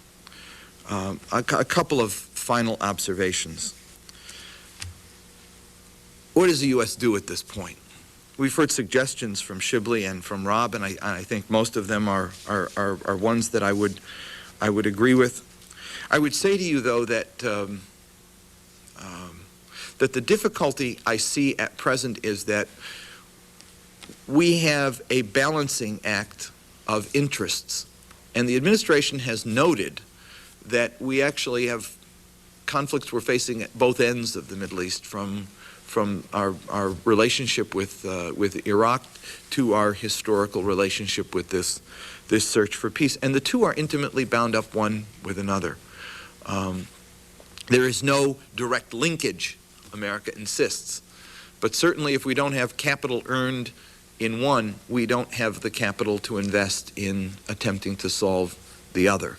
A couple of final observations. What does the U.S. do at this point? We've heard suggestions from Shibley and from Rob, and I think most of them are ones that I would agree with. I would say to you, though, that that the difficulty I see at present is that we have a balancing act of interests, and the administration has noted that we actually have conflicts we're facing at both ends of the Middle East, from our relationship with Iraq to our historical relationship with this search for peace. And the two are intimately bound up one with another. There is no direct linkage, America insists. But certainly if we don't have capital earned in one, we don't have the capital to invest in attempting to solve the other.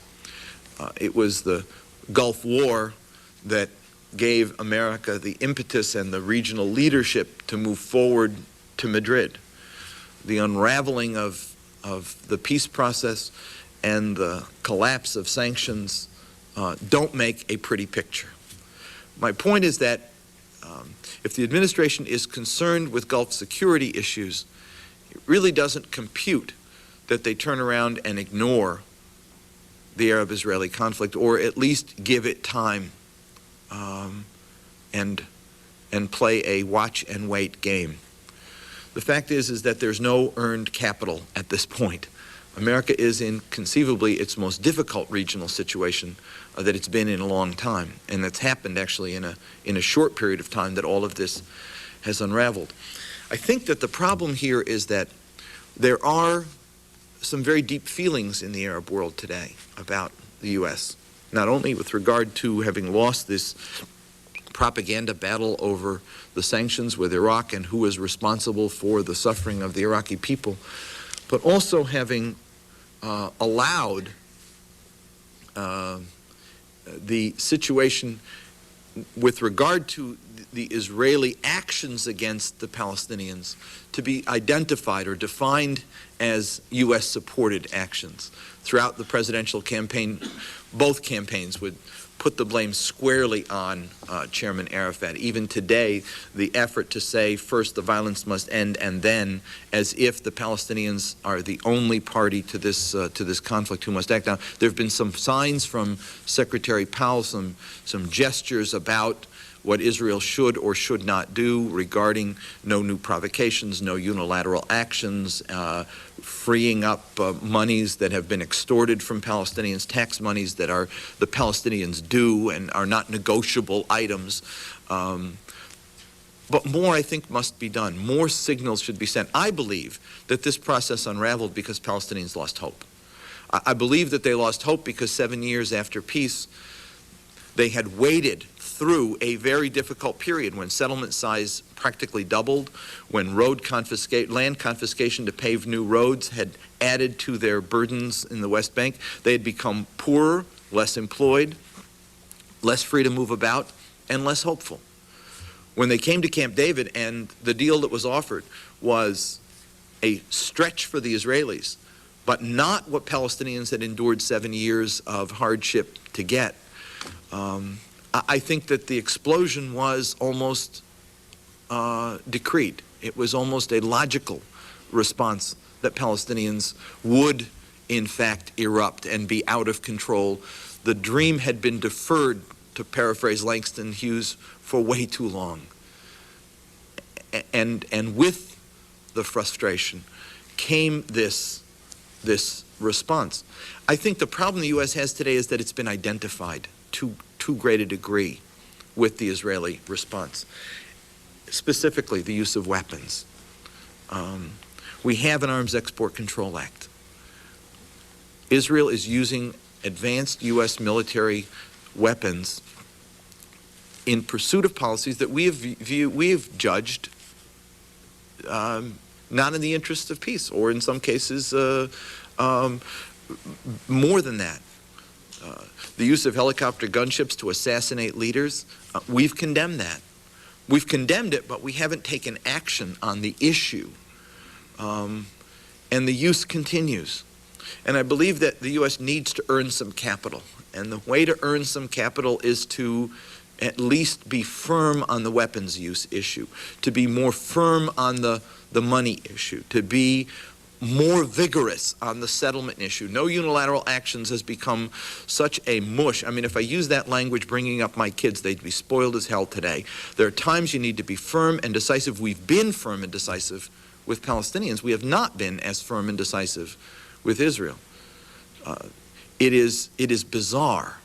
It was the Gulf War that gave America the impetus and the regional leadership to move forward to Madrid. The unraveling of the peace process and the collapse of sanctions don't make a pretty picture. My point is that if the administration is concerned with Gulf security issues, it really doesn't compute that they turn around and ignore the Arab-Israeli conflict, or at least give it time and play a watch and wait game. The fact is that there's no earned capital at this point. America is in conceivably its most difficult regional situation that it's been in a long time, and that's happened actually in a short period of time that all of this has unraveled. I think that the problem here is that there are some very deep feelings in the Arab world today about the U.S., not only with regard to having lost this propaganda battle over the sanctions with Iraq and who was responsible for the suffering of the Iraqi people, but also having allowed the situation with regard to the Israeli actions against the Palestinians to be identified or defined as U.S.-supported actions. Throughout the presidential campaign, both campaigns would put the blame squarely on Chairman Arafat. Even today, the effort to say first the violence must end and then, as if the Palestinians are the only party to this conflict who must act now. There have been some signs from Secretary Powell, some gestures about what Israel should or should not do regarding no new provocations, no unilateral actions, freeing up monies that have been extorted from Palestinians, tax monies that are the Palestinians due and are not negotiable items. But more, I think, must be done. More signals should be sent. I believe that this process unraveled because Palestinians lost hope. I believe that they lost hope because 7 years after peace, they had waded through a very difficult period when settlement size practically doubled, when land confiscation to pave new roads had added to their burdens in the West Bank. They had become poorer, less employed, less free to move about, and less hopeful. When they came to Camp David and the deal that was offered was a stretch for the Israelis, but not what Palestinians had endured 7 years of hardship to get, I think that the explosion was almost decreed. It was almost a logical response that Palestinians would, in fact, erupt and be out of control. The dream had been deferred, to paraphrase Langston Hughes, for way too long. And with the frustration came this response. I think the problem the U.S. has today is that it's been identified to too great a degree with the Israeli response, specifically the use of weapons. We have an Arms Export Control Act. Israel is using advanced U.S. military weapons in pursuit of policies that we have judged not in the interest of peace, or in some cases more than that. The use of helicopter gunships to assassinate leaders, we've condemned that. We've condemned it, but we haven't taken action on the issue. And the use continues. And I believe that the U.S. needs to earn some capital. And the way to earn some capital is to at least be firm on the weapons use issue, to be more firm on the money issue, to be more vigorous on the settlement issue. No unilateral actions has become such a mush. I mean, if I use that language bringing up my kids, they'd be spoiled as hell today. There are times you need to be firm and decisive. We've been firm and decisive with Palestinians. We have not been as firm and decisive with Israel. It is bizarre.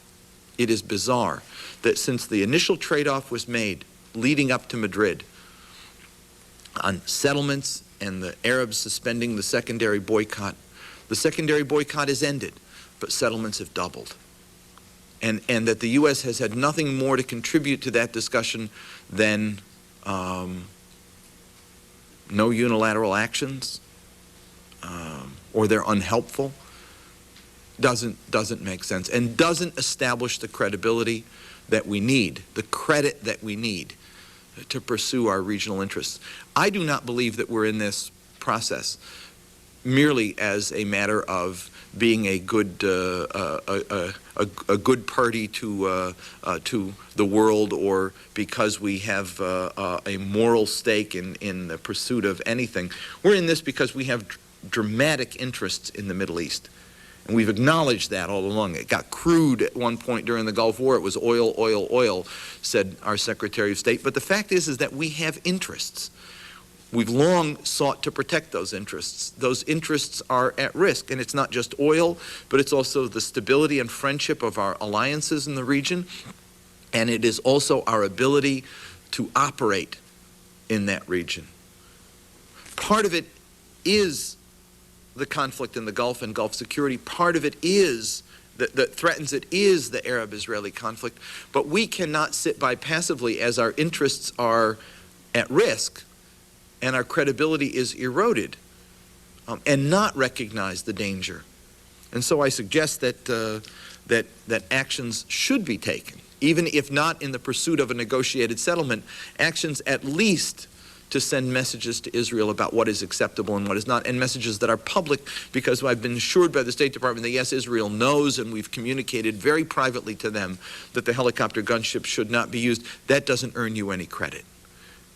It is bizarre that since the initial trade-off was made leading up to Madrid on settlements and the Arabs suspending the secondary boycott is ended, but settlements have doubled. And that the U.S. has had nothing more to contribute to that discussion than no unilateral actions, or they're unhelpful, doesn't make sense, and doesn't establish the credibility that we need, the credit that we need to pursue our regional interests. I do not believe that we're in this process merely as a matter of being a good party to the world, or because we have a moral stake in the pursuit of anything. We're in this because we have dramatic interests in the Middle East. And we've acknowledged that all along. It got crude at one point during the Gulf War. It was oil, oil, oil, said our Secretary of State. But the fact is that we have interests. We've long sought to protect those interests. Those interests are at risk. And it's not just oil, but it's also the stability and friendship of our alliances in the region. And it is also our ability to operate in that region. Part of it is the conflict in the Gulf and Gulf security. Part of it is that threatens it is the Arab-Israeli conflict. But we cannot sit by passively as our interests are at risk and our credibility is eroded and not recognize the danger. And so I suggest that that actions should be taken, even if not in the pursuit of a negotiated settlement, actions at least to send messages to Israel about what is acceptable and what is not, and messages that are public, because I've been assured by the State Department that yes, Israel knows, and we've communicated very privately to them that the helicopter gunship should not be used. That doesn't earn you any credit.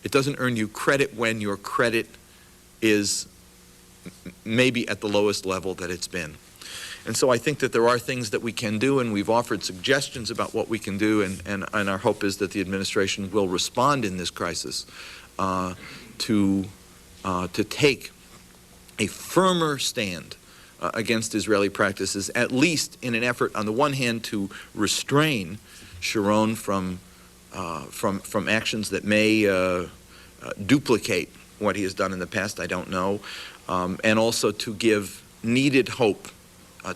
It doesn't earn you credit when your credit is maybe at the lowest level that it's been. And so I think that there are things that we can do, and we've offered suggestions about what we can do, and our hope is that the administration will respond in this crisis to take a firmer stand against Israeli practices, at least in an effort, on the one hand, to restrain Sharon from actions that may duplicate what he has done in the past, I don't know, and also to give needed hope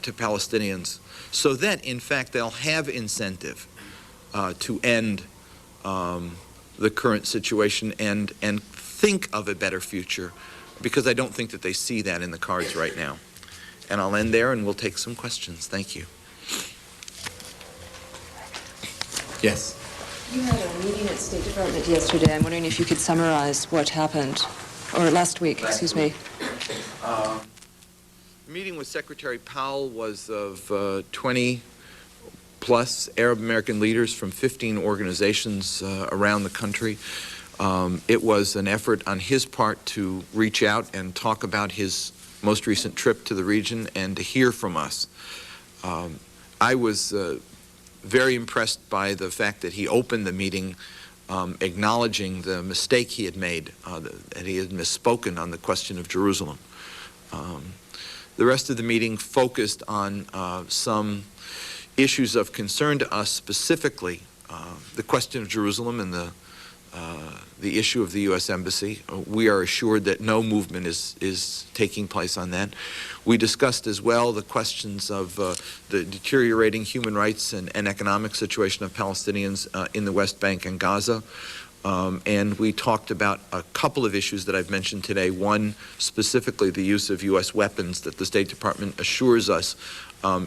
to Palestinians so that, in fact, they'll have incentive to end the current situation and think of a better future, because I don't think that they see that in the cards right now. And I'll end there, and we'll take some questions. Thank you. Yes. You had a meeting at State Department yesterday. I'm wondering if you could summarize what happened, or last week, excuse me. The meeting with Secretary Powell was of 20 plus Arab American leaders from 15 organizations around the country. It was an effort on his part to reach out and talk about his most recent trip to the region and to hear from us. I was very impressed by the fact that he opened the meeting acknowledging the mistake he had made, that he had misspoken on the question of Jerusalem. The rest of the meeting focused on some issues of concern to us, specifically the question of Jerusalem and the issue of the U.S. Embassy. We are assured that no movement is taking place on that. We discussed as well the questions of the deteriorating human rights and economic situation of Palestinians in the West Bank and Gaza. And we talked about a couple of issues that I've mentioned today. One, specifically the use of U.S. weapons that the State Department assures us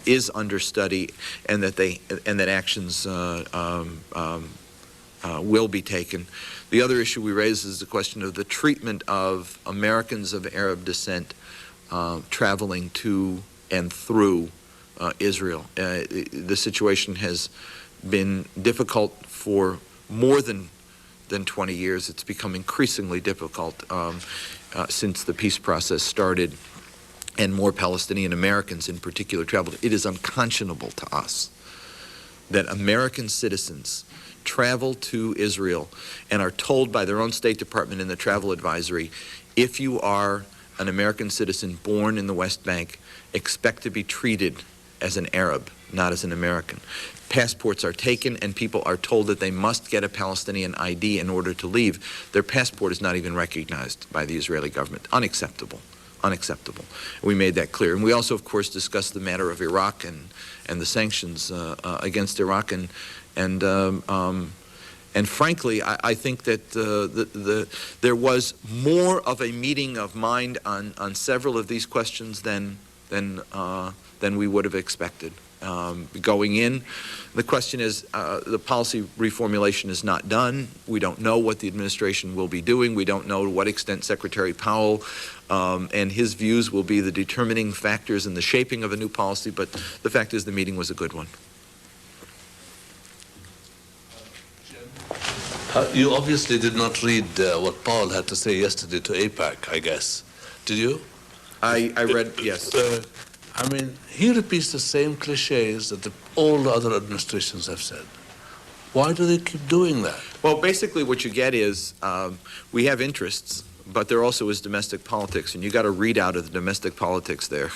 is under study, and that actions will be taken. The other issue we raised is the question of the treatment of Americans of Arab descent traveling to and through Israel. The situation has been difficult for more than 20 years. It's become increasingly difficult since the peace process started and more Palestinian Americans in particular traveled. It is unconscionable to us that American citizens travel to Israel and are told by their own State Department in the travel advisory, if you are an American citizen born in the West Bank, expect to be treated as an Arab, not as an American. Passports are taken and people are told that they must get a Palestinian ID in order to leave. Their passport is not even recognized by the Israeli government. Unacceptable. Unacceptable. We made that clear. And we also, of course, discussed the matter of Iraq and the sanctions against Iraq. And frankly, I think that there was more of a meeting of mind on several of these questions than we would have expected. Going in, the question is, the policy reformulation is not done. We don't know what the administration will be doing. We don't know to what extent Secretary Powell and his views will be the determining factors in the shaping of a new policy, but the fact is the meeting was a good one. You obviously did not read what Paul had to say yesterday to AIPAC, I guess. Did you? I read, yes. I mean, he repeats the same cliches that all the other administrations have said. Why do they keep doing that? Well, basically what you get is we have interests, but there also is domestic politics, and you got to read out of the domestic politics there. So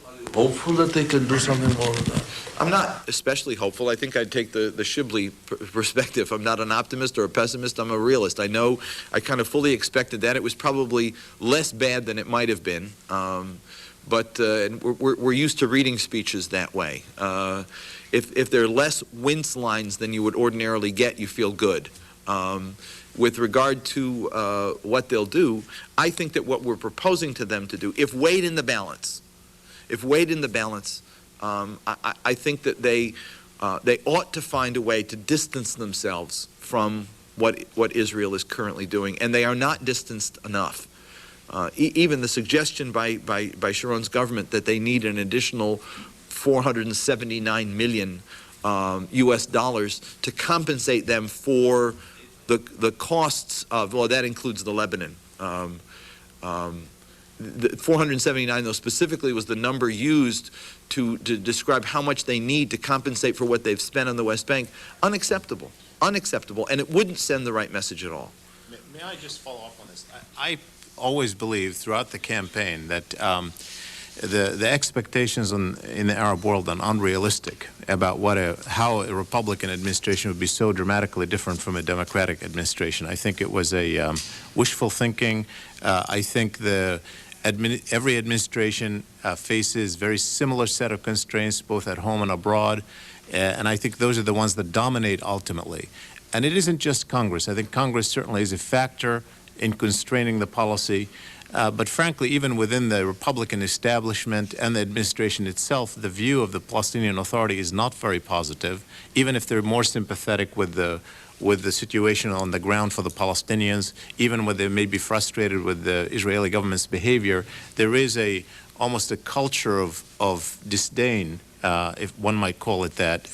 are you hopeful that they can do something more than that? I'm not especially hopeful. I think I'd take the Shibley perspective. I'm not an optimist or a pessimist. I'm a realist. I know I kind of fully expected that. It was probably less bad than it might have been. But we're used to reading speeches that way. If there are less wince lines than you would ordinarily get, you feel good. With regard to what they'll do, I think that what we're proposing to them to do, if weighed in the balance, I think that they ought to find a way to distance themselves from what Israel is currently doing, and they are not distanced enough. Even the suggestion by Sharon's government that they need an additional $479 million US dollars to compensate them for the costs of, well, that includes the Lebanon. The 479, though, specifically was the number used to describe how much they need to compensate for what they've spent on the West Bank. Unacceptable. Unacceptable. And it wouldn't send the right message at all. May I just follow up on this? I always believed throughout the campaign that the expectations in the Arab world are unrealistic about how a Republican administration would be so dramatically different from a Democratic administration. I think it was a wishful thinking. I think every administration faces very similar set of constraints both at home and abroad, and I think those are the ones that dominate ultimately. And it isn't just Congress. I think Congress certainly is a factor in constraining the policy. But frankly, even within the Republican establishment and the administration itself, the view of the Palestinian Authority is not very positive, even if they're more sympathetic with the situation on the ground for the Palestinians, even when they may be frustrated with the Israeli government's behavior. There is almost a culture of disdain, if one might call it that,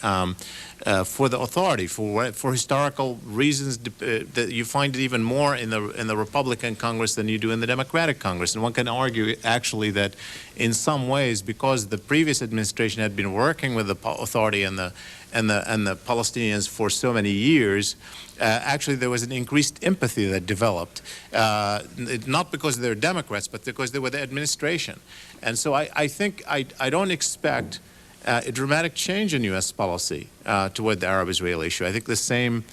for the authority, for historical reasons. That you find it even more in the Republican Congress than you do in the Democratic Congress. And one can argue actually that in some ways, because the previous administration had been working with the authority and the Palestinians for so many years, actually there was an increased empathy that developed, not because they're Democrats, but because they were the administration. And so I think I don't expect a dramatic change in U.S. policy toward the Arab-Israeli issue. I think the same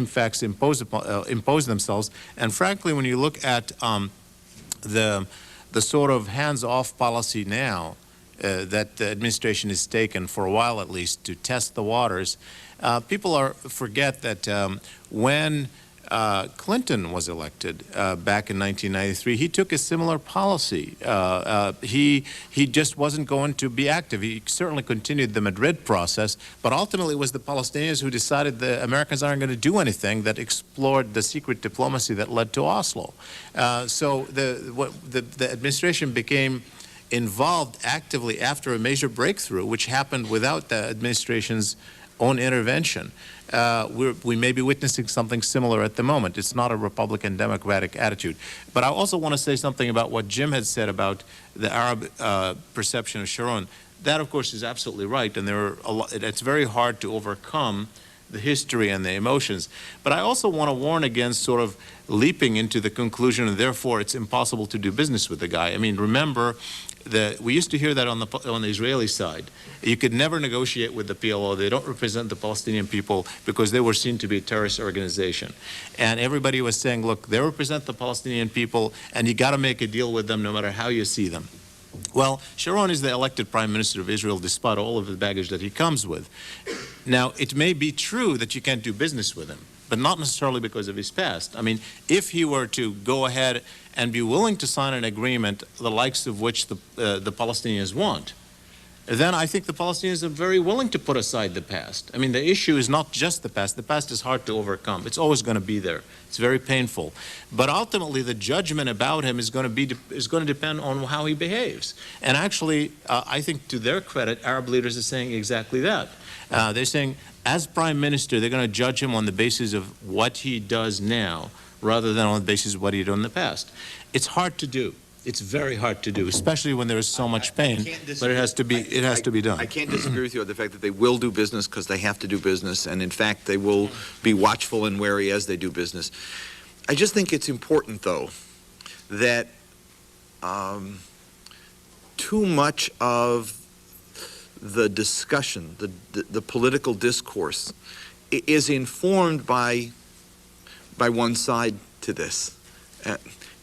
facts impose themselves. And frankly, when you look at the sort of hands-off policy now that the administration has taken for a while, at least, to test the waters, people forget that when Clinton was elected back in 1993, he took a similar policy. He just wasn't going to be active. He certainly continued the Madrid process, but ultimately it was the Palestinians who decided the Americans aren't going to do anything that explored the secret diplomacy that led to Oslo. So the administration became involved actively after a major breakthrough, which happened without the administration's own intervention. We may be witnessing something similar at the moment. It's not a Republican-Democratic attitude. But I also want to say something about what Jim had said about the Arab perception of Sharon. That, of course, is absolutely right, and it's very hard to overcome the history and the emotions. But I also want to warn against sort of leaping into the conclusion, and therefore it's impossible to do business with the guy. I mean, remember, we used to hear that on the Israeli side. You could never negotiate with the PLO. They don't represent the Palestinian people because they were seen to be a terrorist organization. And everybody was saying, look, they represent the Palestinian people, and you got to make a deal with them no matter how you see them. Well, Sharon is the elected Prime Minister of Israel despite all of the baggage that he comes with. Now, it may be true that you can't do business with him, but not necessarily because of his past. I mean, if he were to go ahead and be willing to sign an agreement, the likes of which the Palestinians want, then I think the Palestinians are very willing to put aside the past. I mean, the issue is not just the past. The past is hard to overcome. It's always going to be there. It's very painful. But ultimately, the judgment about him is going to depend on how he behaves. And actually, I think to their credit, Arab leaders are saying exactly that. They're saying, as Prime Minister, they're going to judge him on the basis of what he does now, rather than on the basis of what he did in the past. It's hard to do. It's very hard to do, especially when there is so much pain. But it has to be done. I can't disagree with you on the fact that they will do business because they have to do business, and in fact, they will be watchful and wary as they do business. I just think it's important, though, that too much of the discussion, the political discourse, is informed by one side to this.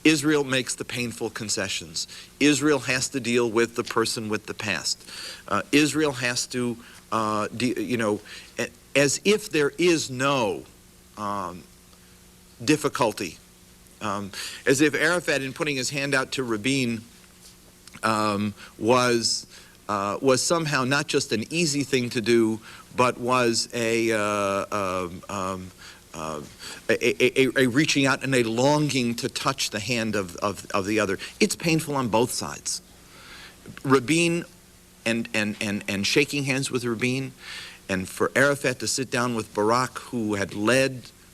Israel makes the painful concessions. Israel has to deal with the person with the past. Israel has to, as if there is no difficulty, as if Arafat, in putting his hand out to Rabin, was somehow not just an easy thing to do, but was a reaching out and a longing to touch the hand of the other. It's painful on both sides. Rabin and shaking hands with Rabin, and for Arafat to sit down with Barak, who had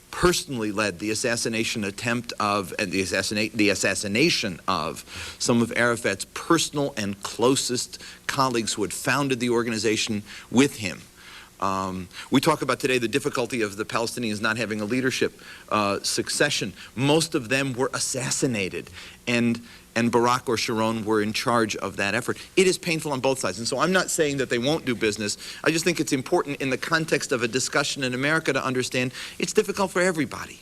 personally led the assassination attempt of, and the assassination of some of Arafat's personal and closest colleagues who had founded the organization with him. We talk about today the difficulty of the Palestinians not having a leadership succession. Most of them were assassinated. And and Barack or Sharon were in charge of that effort. It is painful on both sides. And so I'm not saying that they won't do business. I just think it's important in the context of a discussion in America to understand it's difficult for everybody.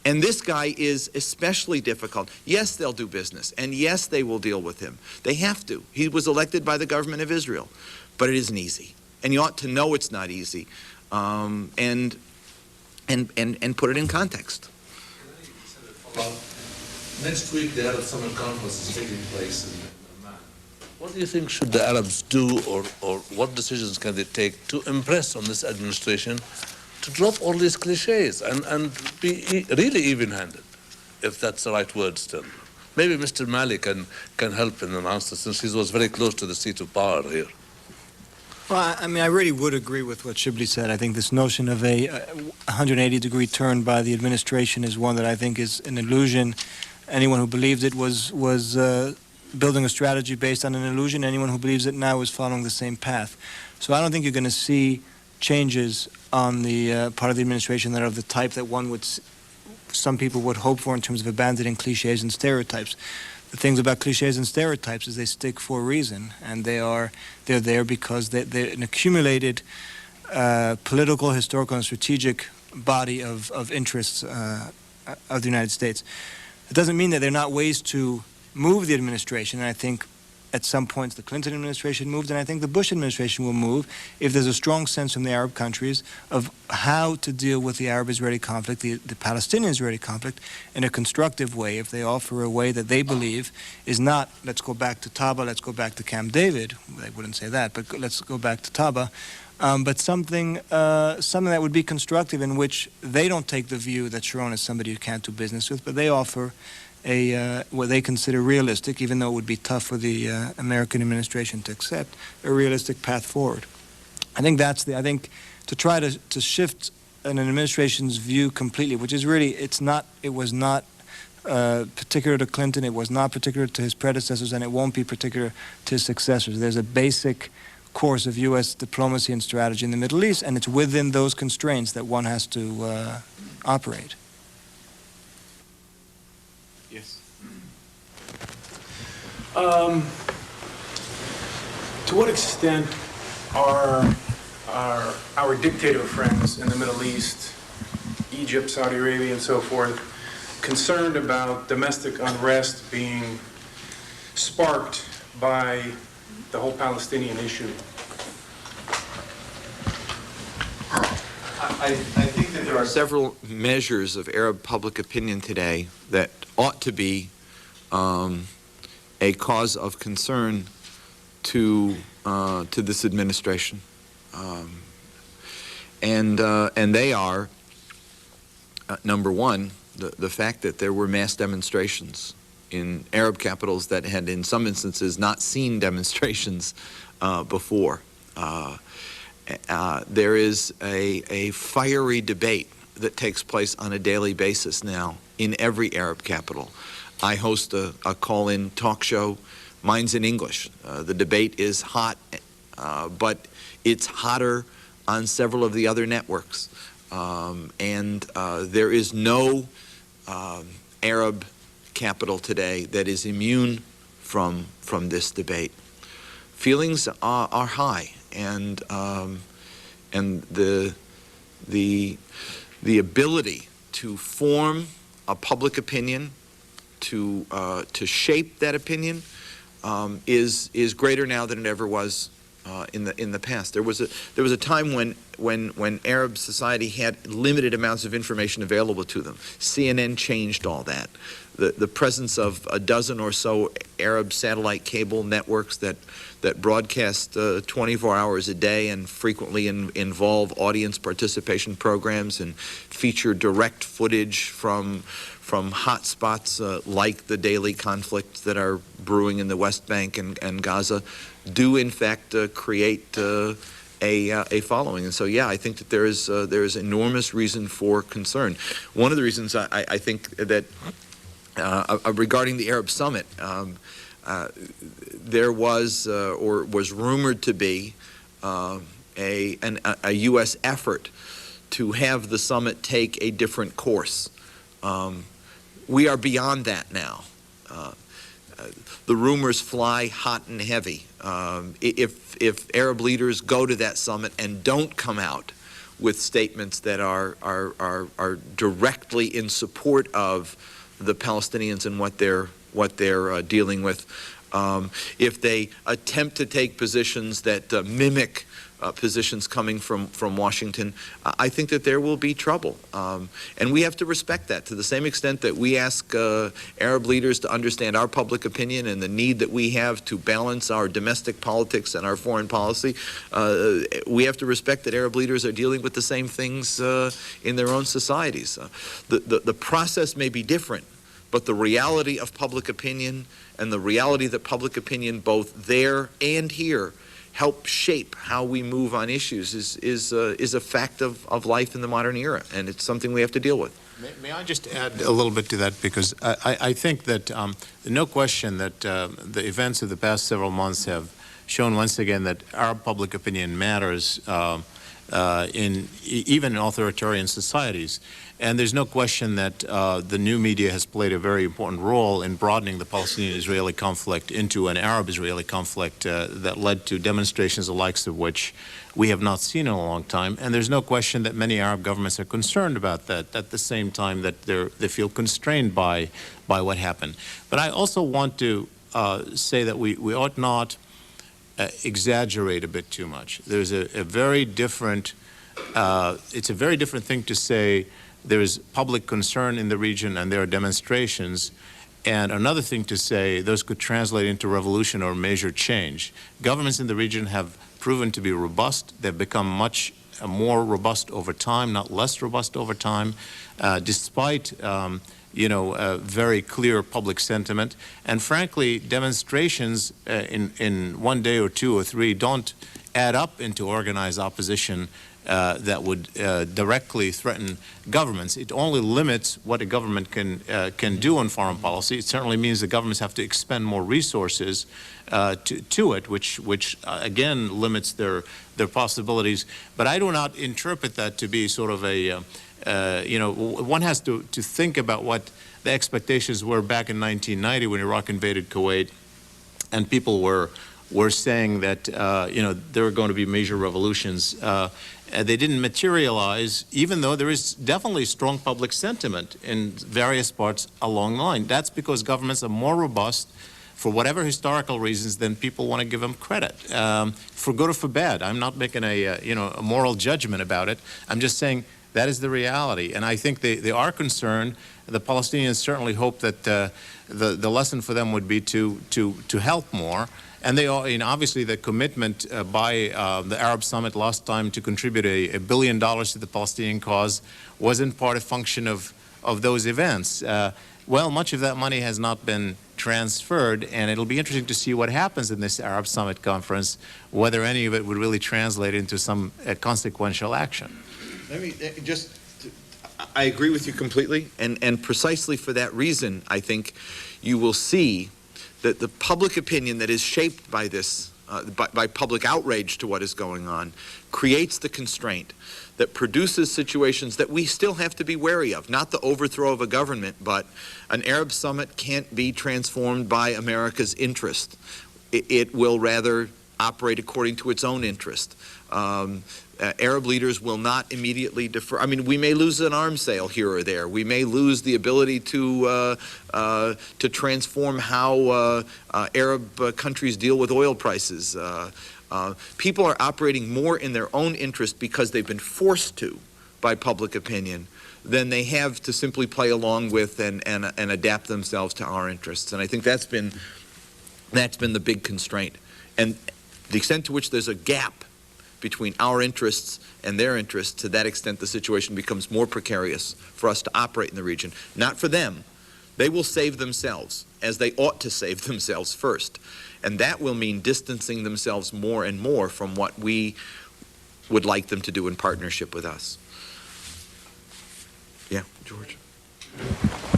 And this guy is especially difficult. Yes, they'll do business, and yes, they will deal with him. They have to. He was elected by the government of Israel, but it isn't easy. And you ought to know it's not easy, and put it in context. Next week, the Arab Summit Conference is taking place in Amman. What do you think should the Arabs do, or what decisions can they take to impress on this administration to drop all these cliches and be really even-handed, if that's the right word still? Maybe Mr. Malley can help in an answer, since he was very close to the seat of power here. Well, I mean, I really would agree with what Shibley said. I think this notion of a 180-degree turn by the administration is one that I think is an illusion. Anyone who believed it was building a strategy based on an illusion. Anyone who believes it now is following the same path. So I don't think you're going to see changes on the part of the administration that are of the type that some people would hope for in terms of abandoning cliches and stereotypes. The things about cliches and stereotypes is they stick for a reason, and they're there because they're an accumulated political, historical, and strategic body of interests of the United States. It doesn't mean that there are not ways to move the administration, and I think at some points the Clinton administration moved, and I think the Bush administration will move if there's a strong sense from the Arab countries of how to deal with the Arab-Israeli conflict, the Palestinian-Israeli conflict, in a constructive way, if they offer a way that they believe is not, let's go back to Taba, let's go back to Camp David. They wouldn't say that, but let's go back to Taba. But something that would be constructive, in which they don't take the view that Sharon is somebody you can't do business with, but they offer what they consider realistic, even though it would be tough for the American administration to accept, a realistic path forward. I think to try to shift an administration's view completely, which is really, it was not particular to Clinton, it was not particular to his predecessors, and it won't be particular to his successors. There's a basic course of U.S. diplomacy and strategy in the Middle East, and it's within those constraints that one has to operate. Yes. To what extent are our dictator friends in the Middle East, Egypt, Saudi Arabia, and so forth, concerned about domestic unrest being sparked by the whole Palestinian issue? I think that there are several measures of Arab public opinion today that ought to be a cause of concern to this administration, and they are number one, the fact that there were mass demonstrations in Arab capitals that had, in some instances, not seen demonstrations before. There is a fiery debate that takes place on a daily basis now in every Arab capital. I host a call-in talk show. Mine's in English. The debate is hot, but it's hotter on several of the other networks. And there is no Arab capital today that is immune from this debate. Feelings are high, and the ability to form a public opinion, to shape that opinion, is greater now than it ever was in the past. There was a time when Arab society had limited amounts of information available to them. CNN changed all that. The presence of a dozen or so Arab satellite cable networks that broadcast 24 hours a day and frequently involve audience participation programs and feature direct footage from hotspots like the daily conflicts that are brewing in the West Bank and Gaza do in fact create a following. And so, yeah, I think that there is enormous reason for concern. One of the reasons I think that regarding the Arab Summit, there was or was rumored to be a U.S. effort to have the summit take a different course. We are beyond that now. the rumors fly hot and heavy. If Arab leaders go to that summit and don't come out with statements that are directly in support of the Palestinians and what they're dealing with, if they attempt to take positions that mimic positions coming from Washington, I think that there will be trouble. And we have to respect that to the same extent that we ask Arab leaders to understand our public opinion and the need that we have to balance our domestic politics and our foreign policy. We have to respect that Arab leaders are dealing with the same things in their own societies. The process may be different, but the reality of public opinion and the reality that public opinion both there and here help shape how we move on issues is a fact of life in the modern era, and it's something we have to deal with. May I just add a little bit to that, because I think that no question that the events of the past several months have shown once again that Arab public opinion matters even in authoritarian societies. And there's no question that the new media has played a very important role in broadening the Palestinian-Israeli conflict into an Arab-Israeli conflict that led to demonstrations the likes of which we have not seen in a long time. And there's no question that many Arab governments are concerned about that, at the same time that they feel constrained by what happened. But I also want to say that we ought not exaggerate a bit too much. There's a very different, it's a very different thing to say there is public concern in the region and there are demonstrations, and another thing to say those could translate into revolution or major change. Governments in the region have proven to be robust. They've become much more robust over time, not less robust over time, despite very clear public sentiment. And frankly, demonstrations in 1 day or 2 or 3 don't add up into organized opposition that would directly threaten governments. It only limits what a government can do on foreign policy. It certainly means that governments have to expend more resources to it, which again limits their possibilities. But I do not interpret that to be sort of a one has to think about what the expectations were back in 1990 when Iraq invaded Kuwait, and people were saying that there were going to be major revolutions. They didn't materialize, even though there is definitely strong public sentiment in various parts along the line. That's because governments are more robust for whatever historical reasons than people want to give them credit, for good or for bad. I'm not making a moral judgment about it. I'm just saying that is the reality, and I think they are concerned. The Palestinians certainly hope that the lesson for them would be to help more. And they are, obviously, the commitment by the Arab Summit last time to contribute $1 billion to the Palestinian cause was in part a function of those events. Well, much of that money has not been transferred, and it'll be interesting to see what happens in this Arab Summit conference, whether any of it would really translate into some consequential action. Let me I agree with you completely, and precisely for that reason, I think you will see that the public opinion that is shaped by this, by public outrage to what is going on, creates the constraint that produces situations that we still have to be wary of. Not the overthrow of a government, but an Arab summit can't be transformed by America's interest. It will rather operate according to its own interest. Arab leaders will not immediately defer. I mean, we may lose an arms sale here or there. We may lose the ability to transform how Arab countries deal with oil prices. People are operating more in their own interest because they've been forced to by public opinion than they have to simply play along with and adapt themselves to our interests. And I think that's been the big constraint. And the extent to which there's a gap between our interests and their interests, to that extent the situation becomes more precarious for us to operate in the region. Not for them. They will save themselves, as they ought to save themselves first. And that will mean distancing themselves more and more from what we would like them to do in partnership with us. Yeah, George.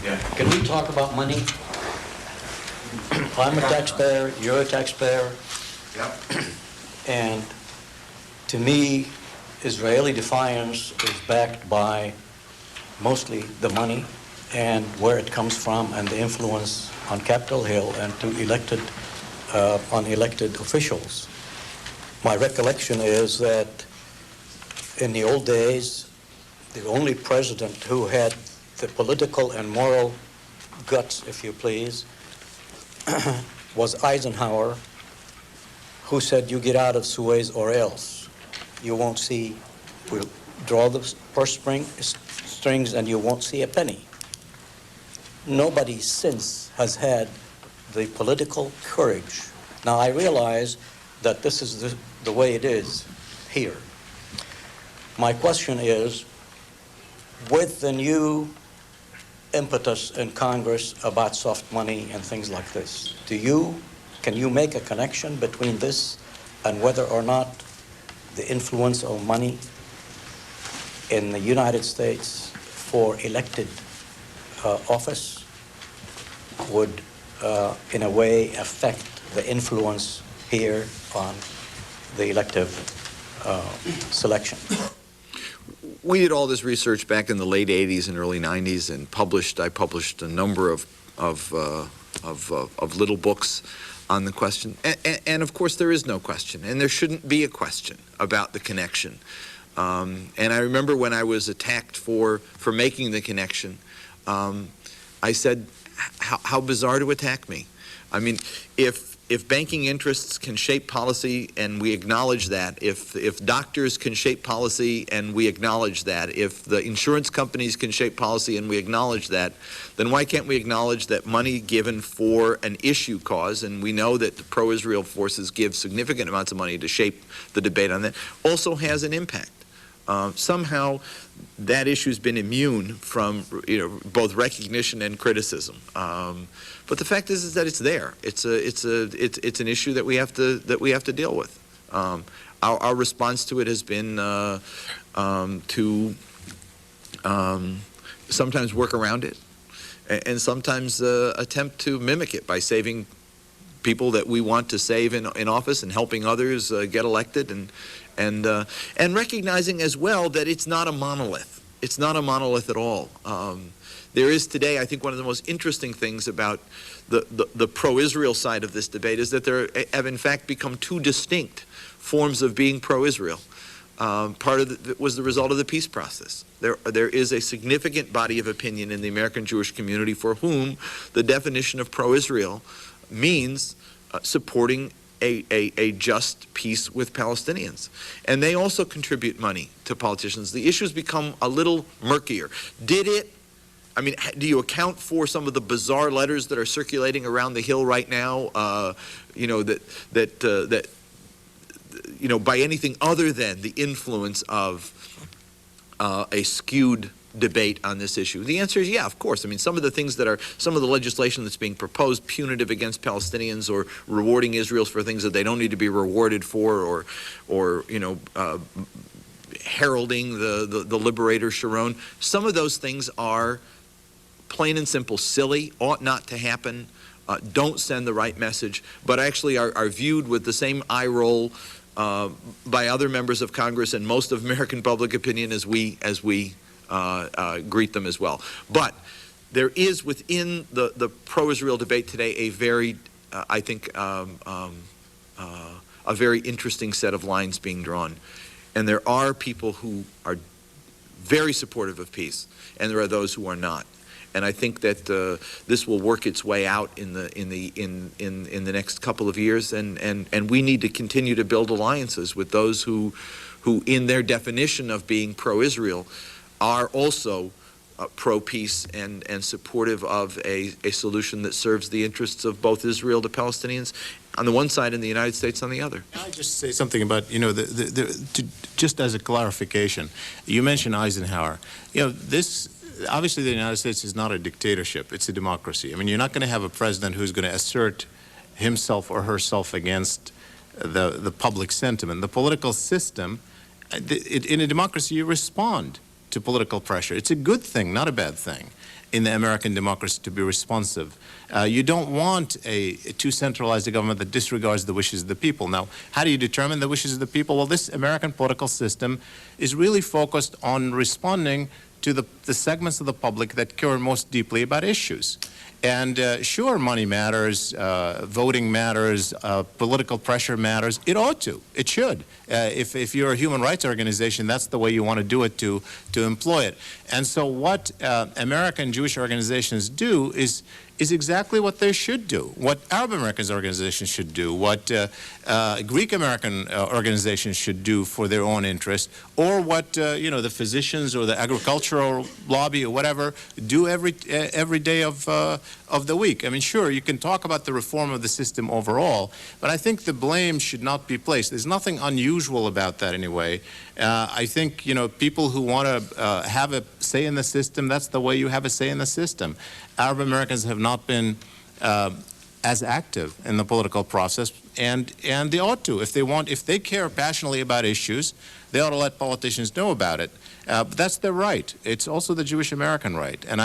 Yeah. Can we talk about money? I'm a taxpayer, you're a taxpayer. Yep. And to me, Israeli defiance is backed by mostly the money and where it comes from and the influence on Capitol Hill and to on elected officials. My recollection is that in the old days, the only president who had the political and moral guts, if you please, was Eisenhower, who said, "You get out of Suez or else. You won't see, we'll draw the purse strings and you won't see a penny." Nobody since has had the political courage. Now, I realize that this is the way it is here. My question is, with the new impetus in Congress about soft money and things like this, can you make a connection between this and whether or not the influence of money in the United States for elected office would in a way affect the influence here on the elective selection? We did all this research back in the late 80s and early 90s and I published a number of little books on the question. And of course there is no question, and there shouldn't be a question about the connection. And I remember when I was attacked for making the connection, I said, how bizarre to attack me. I mean, if banking interests can shape policy and we acknowledge that, if doctors can shape policy and we acknowledge that, if the insurance companies can shape policy and we acknowledge that, then why can't we acknowledge that money given for an issue cause, and we know that the pro-Israel forces give significant amounts of money to shape the debate on that, also has an impact. Somehow that issue's been immune from both recognition and criticism. But the fact is that it's there. It's an issue that we have to deal with. Our response to it has been to sometimes work around it, and sometimes attempt to mimic it by saving people that we want to save in office and helping others get elected, and recognizing as well that it's not a monolith. It's not a monolith at all. There is today, I think, one of the most interesting things about the pro-Israel side of this debate is that there have in fact become two distinct forms of being pro-Israel. Part of it was the result of the peace process. There is a significant body of opinion in the American Jewish community for whom the definition of pro-Israel means supporting a just peace with Palestinians. And they also contribute money to politicians. The issues become a little murkier. Do you account for some of the bizarre letters that are circulating around the Hill right now, by anything other than the influence of a skewed debate on this issue? The answer is yeah, of course. I mean, some of the legislation that's being proposed, punitive against Palestinians or rewarding Israel for things that they don't need to be rewarded for, or heralding the liberator Sharon, some of those things are plain and simple silly, ought not to happen, don't send the right message, but actually are viewed with the same eye roll by other members of Congress and most of American public opinion as we greet them as well. But there is within the pro-Israel debate today a very, I think, a very interesting set of lines being drawn. And there are people who are very supportive of peace, and there are those who are not. And I think that this will work its way out in the next couple of years, and we need to continue to build alliances with those who in their definition of being pro-Israel are also pro-peace and supportive of a solution that serves the interests of both Israel, the Palestinians on the one side, and the United States on the other. Can I just say something about, just as a clarification, you mentioned Eisenhower. Obviously the United States is not a dictatorship, it's a democracy. I mean, you're not going to have a president who's going to assert himself or herself against the public sentiment. The political system, in a democracy, you respond to political pressure. It's a good thing, not a bad thing, in the American democracy to be responsive. You don't want a too centralized a government that disregards the wishes of the people. Now, how do you determine the wishes of the people? Well, this American political system is really focused on responding to the segments of the public that care most deeply about issues. And sure, money matters, voting matters, political pressure matters. It ought to. It should. If you're a human rights organization, that's the way you want to do it, to employ it. And so what American Jewish organizations do is exactly what they should do, what Arab American organizations should do, what Greek American organizations should do for their own interest, or what the physicians or the agricultural lobby or whatever do every day of the week. I mean, sure, you can talk about the reform of the system overall, but I think the blame should not be placed. There's nothing unusual about that anyway. I think, people who want to have a say in the system, that's the way you have a say in the system. Arab Americans have not been as active in the political process, and they ought to. If they care passionately about issues, they ought to let politicians know about it. But that's their right. It's also the Jewish American right. And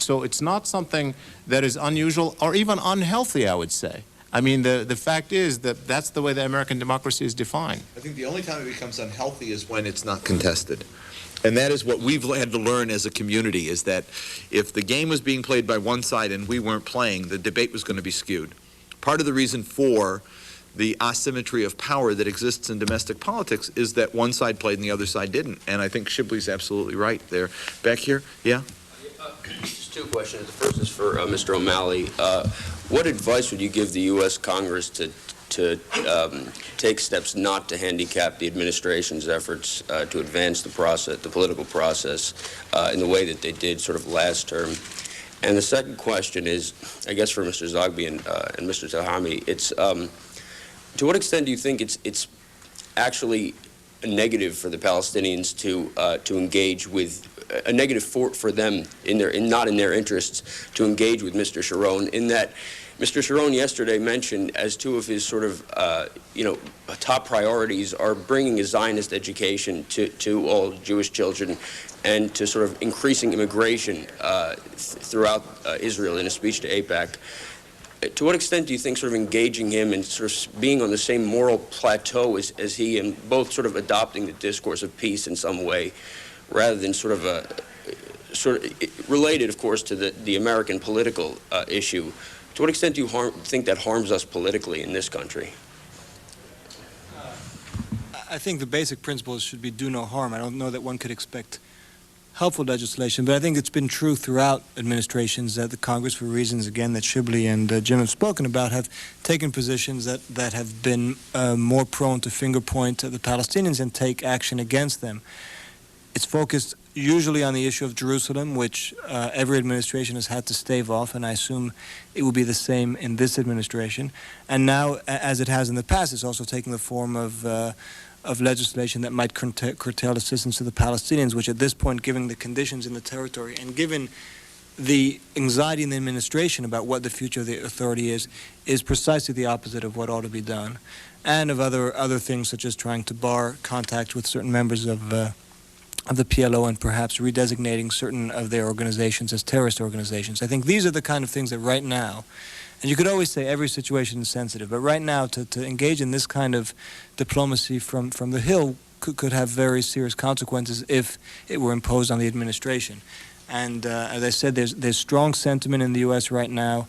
so it's not something that is unusual or even unhealthy, I would say. I mean, the fact is that that's the way the American democracy is defined. I think the only time it becomes unhealthy is when it's not contested. And that is what we've had to learn as a community, is that if the game was being played by one side and we weren't playing, the debate was going to be skewed. Part of the reason for the asymmetry of power that exists in domestic politics is that one side played and the other side didn't. And I think Shibley's absolutely right there. Back here, yeah? Just two questions. The first is for Mr. O'Malley. What advice would you give the U.S. Congress to take steps not to handicap the administration's efforts to advance the political process in the way that they did sort of last term? And the second question is, I guess for Mr. Zogby and Mr. Telhami, it's to what extent do you think it's actually a negative for the Palestinians to engage with a negative for them not in their interests to engage with Mr. Sharon, in that Mr. Sharon yesterday mentioned as two of his sort of top priorities are bringing a Zionist education to all Jewish children and to sort of increasing immigration throughout Israel in a speech to AIPAC. To what extent do you think sort of engaging him and sort of being on the same moral plateau as he, and both sort of adopting the discourse of peace in some way, rather than sort of related, of course, to the American political issue, to what extent do you think that harms us politically in this country? I think the basic principles should be do no harm. I don't know that one could expect helpful legislation, but I think it's been true throughout administrations that the Congress, for reasons, again, that Shibley and Jim have spoken about, have taken positions that have been more prone to finger point at the Palestinians and take action against them. It's focused usually on the issue of Jerusalem, which every administration has had to stave off, and I assume it will be the same in this administration. And now, as it has in the past, it's also taking the form of legislation that might curtail assistance to the Palestinians, which at this point, given the conditions in the territory and given the anxiety in the administration about what the future of the authority is precisely the opposite of what ought to be done, and of other things such as trying to bar contact with certain members of the PLO and perhaps redesignating certain of their organizations as terrorist organizations. I think these are the kind of things that right now, and you could always say every situation is sensitive, but right now to engage in this kind of diplomacy from the Hill could have very serious consequences if it were imposed on the administration. And as I said, there's strong sentiment in the U.S. right now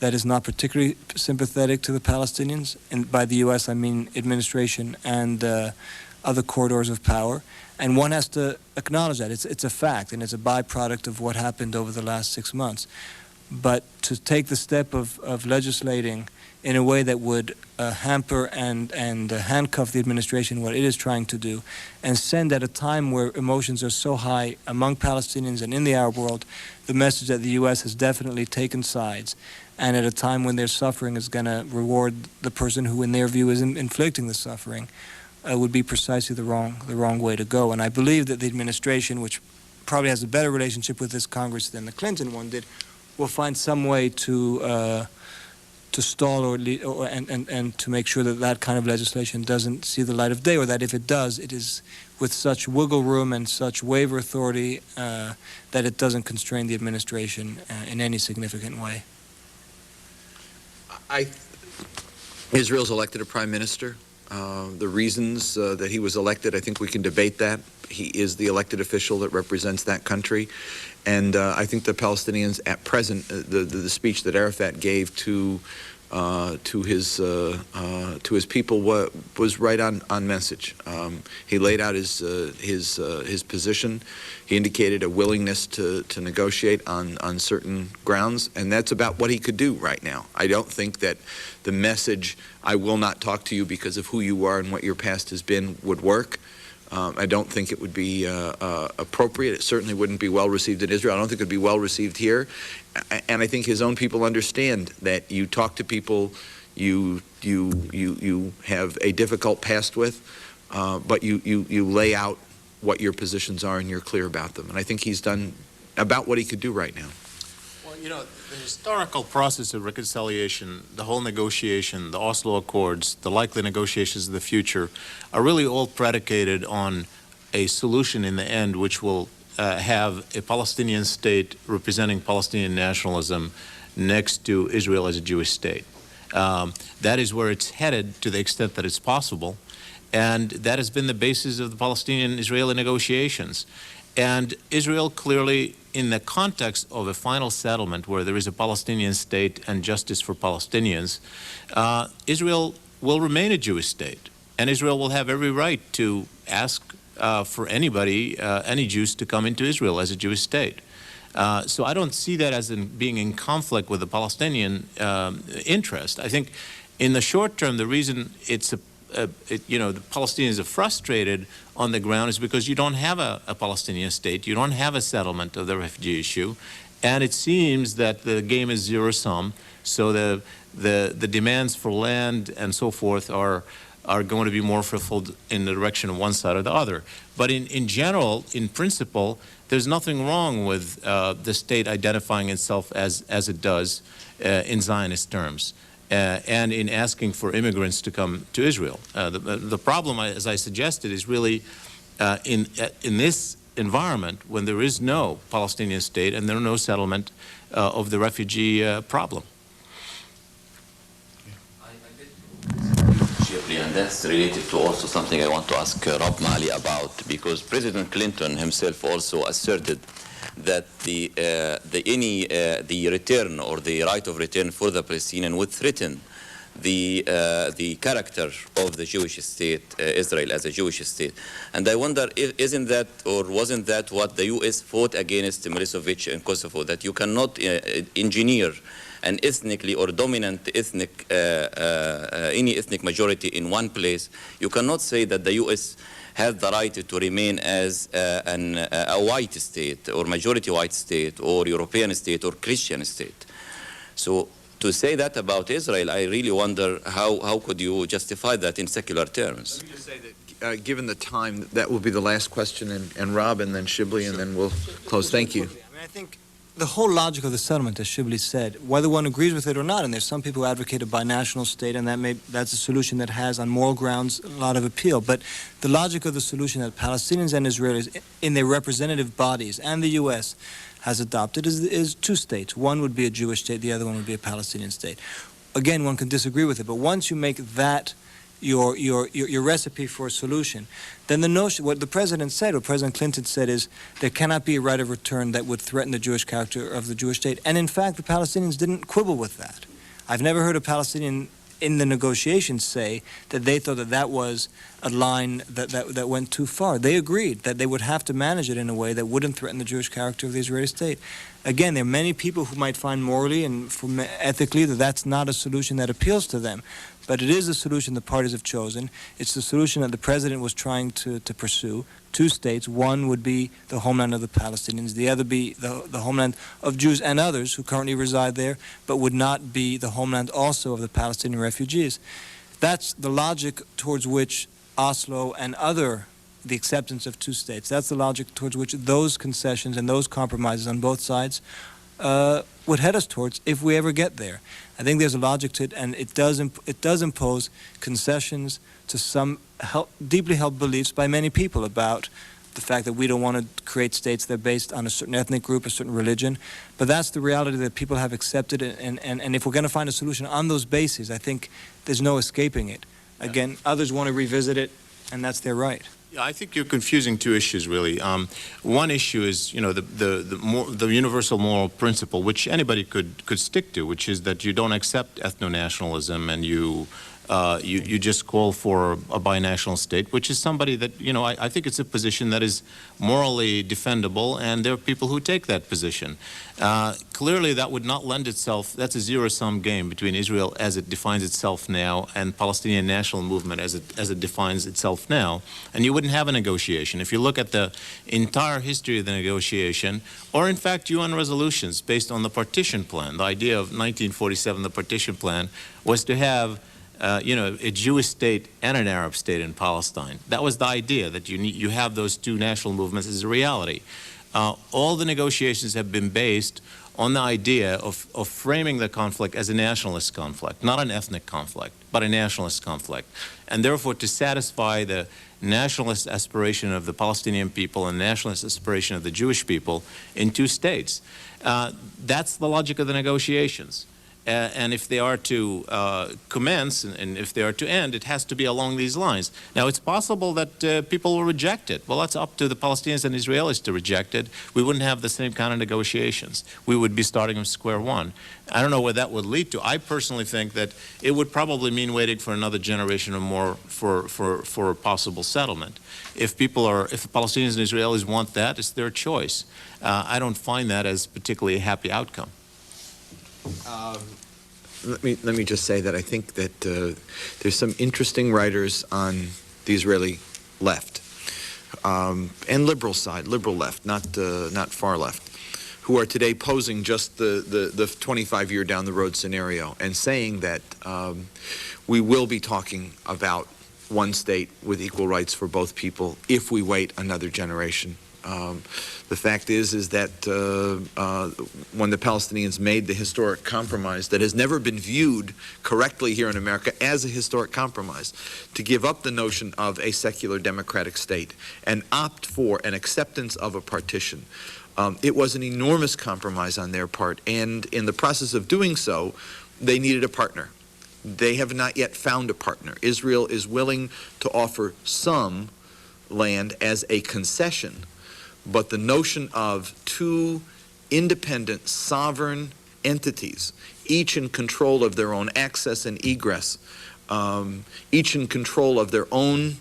that is not particularly sympathetic to the Palestinians. And by the U.S., I mean administration and other corridors of power. And one has to acknowledge that. It's a fact, and it's a byproduct of what happened over the last 6 months. But to take the step of legislating in a way that would hamper and handcuff the administration, what it is trying to do, and send at a time where emotions are so high among Palestinians and in the Arab world, the message that the U.S. has definitely taken sides, and at a time when their suffering is going to reward the person who, in their view, is inflicting the suffering, would be precisely the wrong way to go. And I believe that the administration, which probably has a better relationship with this Congress than the Clinton one did, will find some way to stall and to make sure that that kind of legislation doesn't see the light of day, or that if it does, it is with such wiggle room and such waiver authority that it doesn't constrain the administration in any significant way. Israel's elected a prime minister. The reasons that he was elected, I think we can debate that. He is the elected official that represents that country. And I think the Palestinians at present, the speech that Arafat gave to his people was right on message. He laid out his position. He indicated a willingness to negotiate on certain grounds, and that's about what he could do right now. I don't think that the message, "I will not talk to you because of who you are and what your past has been," would work. I don't think it would be appropriate. It certainly wouldn't be well received in Israel. I don't think it would be well received here. And I think his own people understand that you talk to people you have a difficult past with, but you lay out what your positions are and you're clear about them. And I think he's done about what he could do right now. Well, you know, the historical process of reconciliation, the whole negotiation, the Oslo Accords, the likely negotiations of the future, are really all predicated on a solution in the end which will have a Palestinian state representing Palestinian nationalism next to Israel as a Jewish state. That is where it's headed to the extent that it's possible, and that has been the basis of the Palestinian-Israeli negotiations. And Israel clearly, in the context of a final settlement where there is a Palestinian state and justice for Palestinians, Israel will remain a Jewish state, and Israel will have every right to ask for anybody, any Jews, to come into Israel as a Jewish state. So I don't see that as being in conflict with the Palestinian interest. I think in the short term, the reason you know, the Palestinians are frustrated on the ground is because you don't have a Palestinian state, you don't have a settlement of the refugee issue, and it seems that the game is zero-sum. So the demands for land and so forth are going to be more fulfilled in the direction of one side or the other. But in general, in principle, there's nothing wrong with the state identifying itself as it does in Zionist terms. And in asking for immigrants to come to Israel. The problem, as I suggested, is really in this environment when there is no Palestinian state and there is no settlement of the refugee problem. And that's related to also something I want to ask Rob Malley about, because President Clinton himself also asserted that the return or the right of return for the Palestinian would threaten the character of the Jewish state, Israel as a Jewish state. And I wonder, isn't that or wasn't that what the U.S. fought against Milosevic in Kosovo, that you cannot engineer an ethnically or dominant ethnic, any ethnic majority in one place? You cannot say that the U.S. has the right to remain as a white state or majority white state or European state or Christian state. So to say that about Israel, I really wonder how could you justify that in secular terms? Let me just say that given the time, that will be the last question, and Rob and then Shibley, and then we'll close. Thank you. I mean, I think the whole logic of the settlement, as Shibley said, whether one agrees with it or not, and there's some people who advocate a binational state, and that's a solution that has, on moral grounds, a lot of appeal. But the logic of the solution that Palestinians and Israelis, in their representative bodies, and the U.S. has adopted is two states. One would be a Jewish state, the other one would be a Palestinian state. Again, one can disagree with it, but once you make that your recipe for a solution, then the notion, what the president said, what President Clinton said, is there cannot be a right of return that would threaten the Jewish character of the Jewish state. And in fact, the Palestinians didn't quibble with that. I've never heard a Palestinian in the negotiations say that they thought that that was a line that went too far. They agreed that they would have to manage it in a way that wouldn't threaten the Jewish character of the Israeli state. Again, there are many people who might find morally and ethically that that's not a solution that appeals to them. But it is a solution the parties have chosen. It's the solution that the president was trying to pursue. Two states. One would be the homeland of the Palestinians. The other be the homeland of Jews and others who currently reside there, but would not be the homeland also of the Palestinian refugees. That's the logic towards which Oslo and the acceptance of two states, that's the logic towards which those concessions and those compromises on both sides would head us towards if we ever get there. I think there's a logic to it, and it does impose concessions to some deeply held beliefs by many people about the fact that we don't want to create states that are based on a certain ethnic group, a certain religion. But that's the reality that people have accepted, and if we're going to find a solution on those bases, I think there's no escaping it. Again, others want to revisit it, and that's their right. Yeah, I think you're confusing two issues, really. One issue is, the universal moral principle, which anybody could stick to, which is that you don't accept ethno-nationalism and you just call for a binational state, which is somebody that, I think it's a position that is morally defendable, and there are people who take that position. Clearly, that would not lend itself, that's a zero-sum game between Israel as it defines itself now and Palestinian national movement as it defines itself now, and you wouldn't have a negotiation. If you look at the entire history of the negotiation, or in fact UN resolutions based on the partition plan, the idea of 1947, the partition plan, was to have a Jewish state and an Arab state in Palestine. That was the idea, that you have those two national movements as a reality. All the negotiations have been based on the idea of framing the conflict as a nationalist conflict, not an ethnic conflict, but a nationalist conflict. And therefore, to satisfy the nationalist aspiration of the Palestinian people and nationalist aspiration of the Jewish people in two states. That's the logic of the negotiations. And if they are to commence and if they are to end, it has to be along these lines. Now, it's possible that people will reject it. Well, that's up to the Palestinians and Israelis to reject it. We wouldn't have the same kind of negotiations. We would be starting from square one. I don't know what that would lead to. I personally think that it would probably mean waiting for another generation or more for a possible settlement. If the Palestinians and Israelis want that, it's their choice. I don't find that as particularly a happy outcome. Let me just say that I think that there's some interesting writers on the Israeli left and liberal side, liberal left, not far left, who are today posing just the 25-year down the road scenario and saying that we will be talking about one state with equal rights for both people if we wait another generation. The fact is that when the Palestinians made the historic compromise that has never been viewed correctly here in America as a historic compromise, to give up the notion of a secular democratic state and opt for an acceptance of a partition, it was an enormous compromise on their part, and in the process of doing so, they needed a partner. They have not yet found a partner. Israel is willing to offer some land as a concession, but the notion of two independent, sovereign entities, each in control of their own access and egress, each in control of their own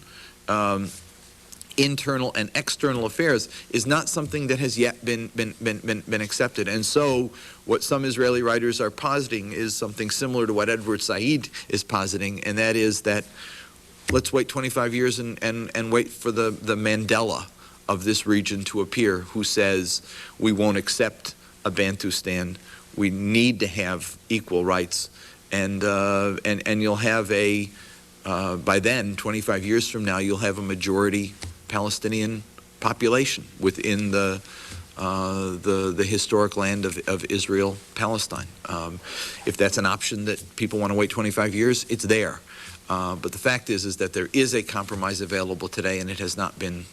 internal and external affairs, is not something that has yet been accepted. And so what some Israeli writers are positing is something similar to what Edward Said is positing, and that is that let's wait 25 years and wait for the Mandela of this region to appear, who says we won't accept a Bantustan. We need to have equal rights, and you'll have by then, 25 years from now, you'll have a majority Palestinian population within the historic land of Israel, Palestine. If that's an option that people want to wait 25 years, it's there. But the fact is that there is a compromise available today, and it has not been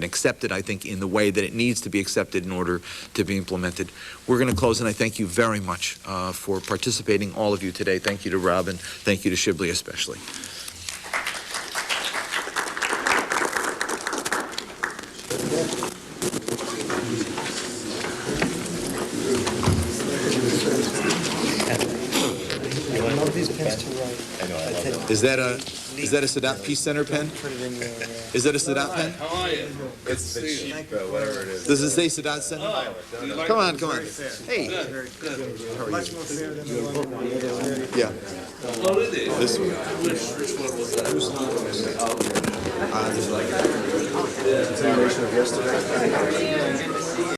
accepted, I think, in the way that it needs to be accepted in order to be implemented. We're going to close, and I thank you very much for participating, all of you today. Thank you to Rob, and thank you to Shibley especially. Is that a Sadat Peace Center pen? Is that a Sadat pen? How are you? It's the cheap, whatever it is. Does it say Sadat Center? Come on. Hey. Much more fair than the one. Yeah. Already? This one. Which one was that? Continuation of yesterday.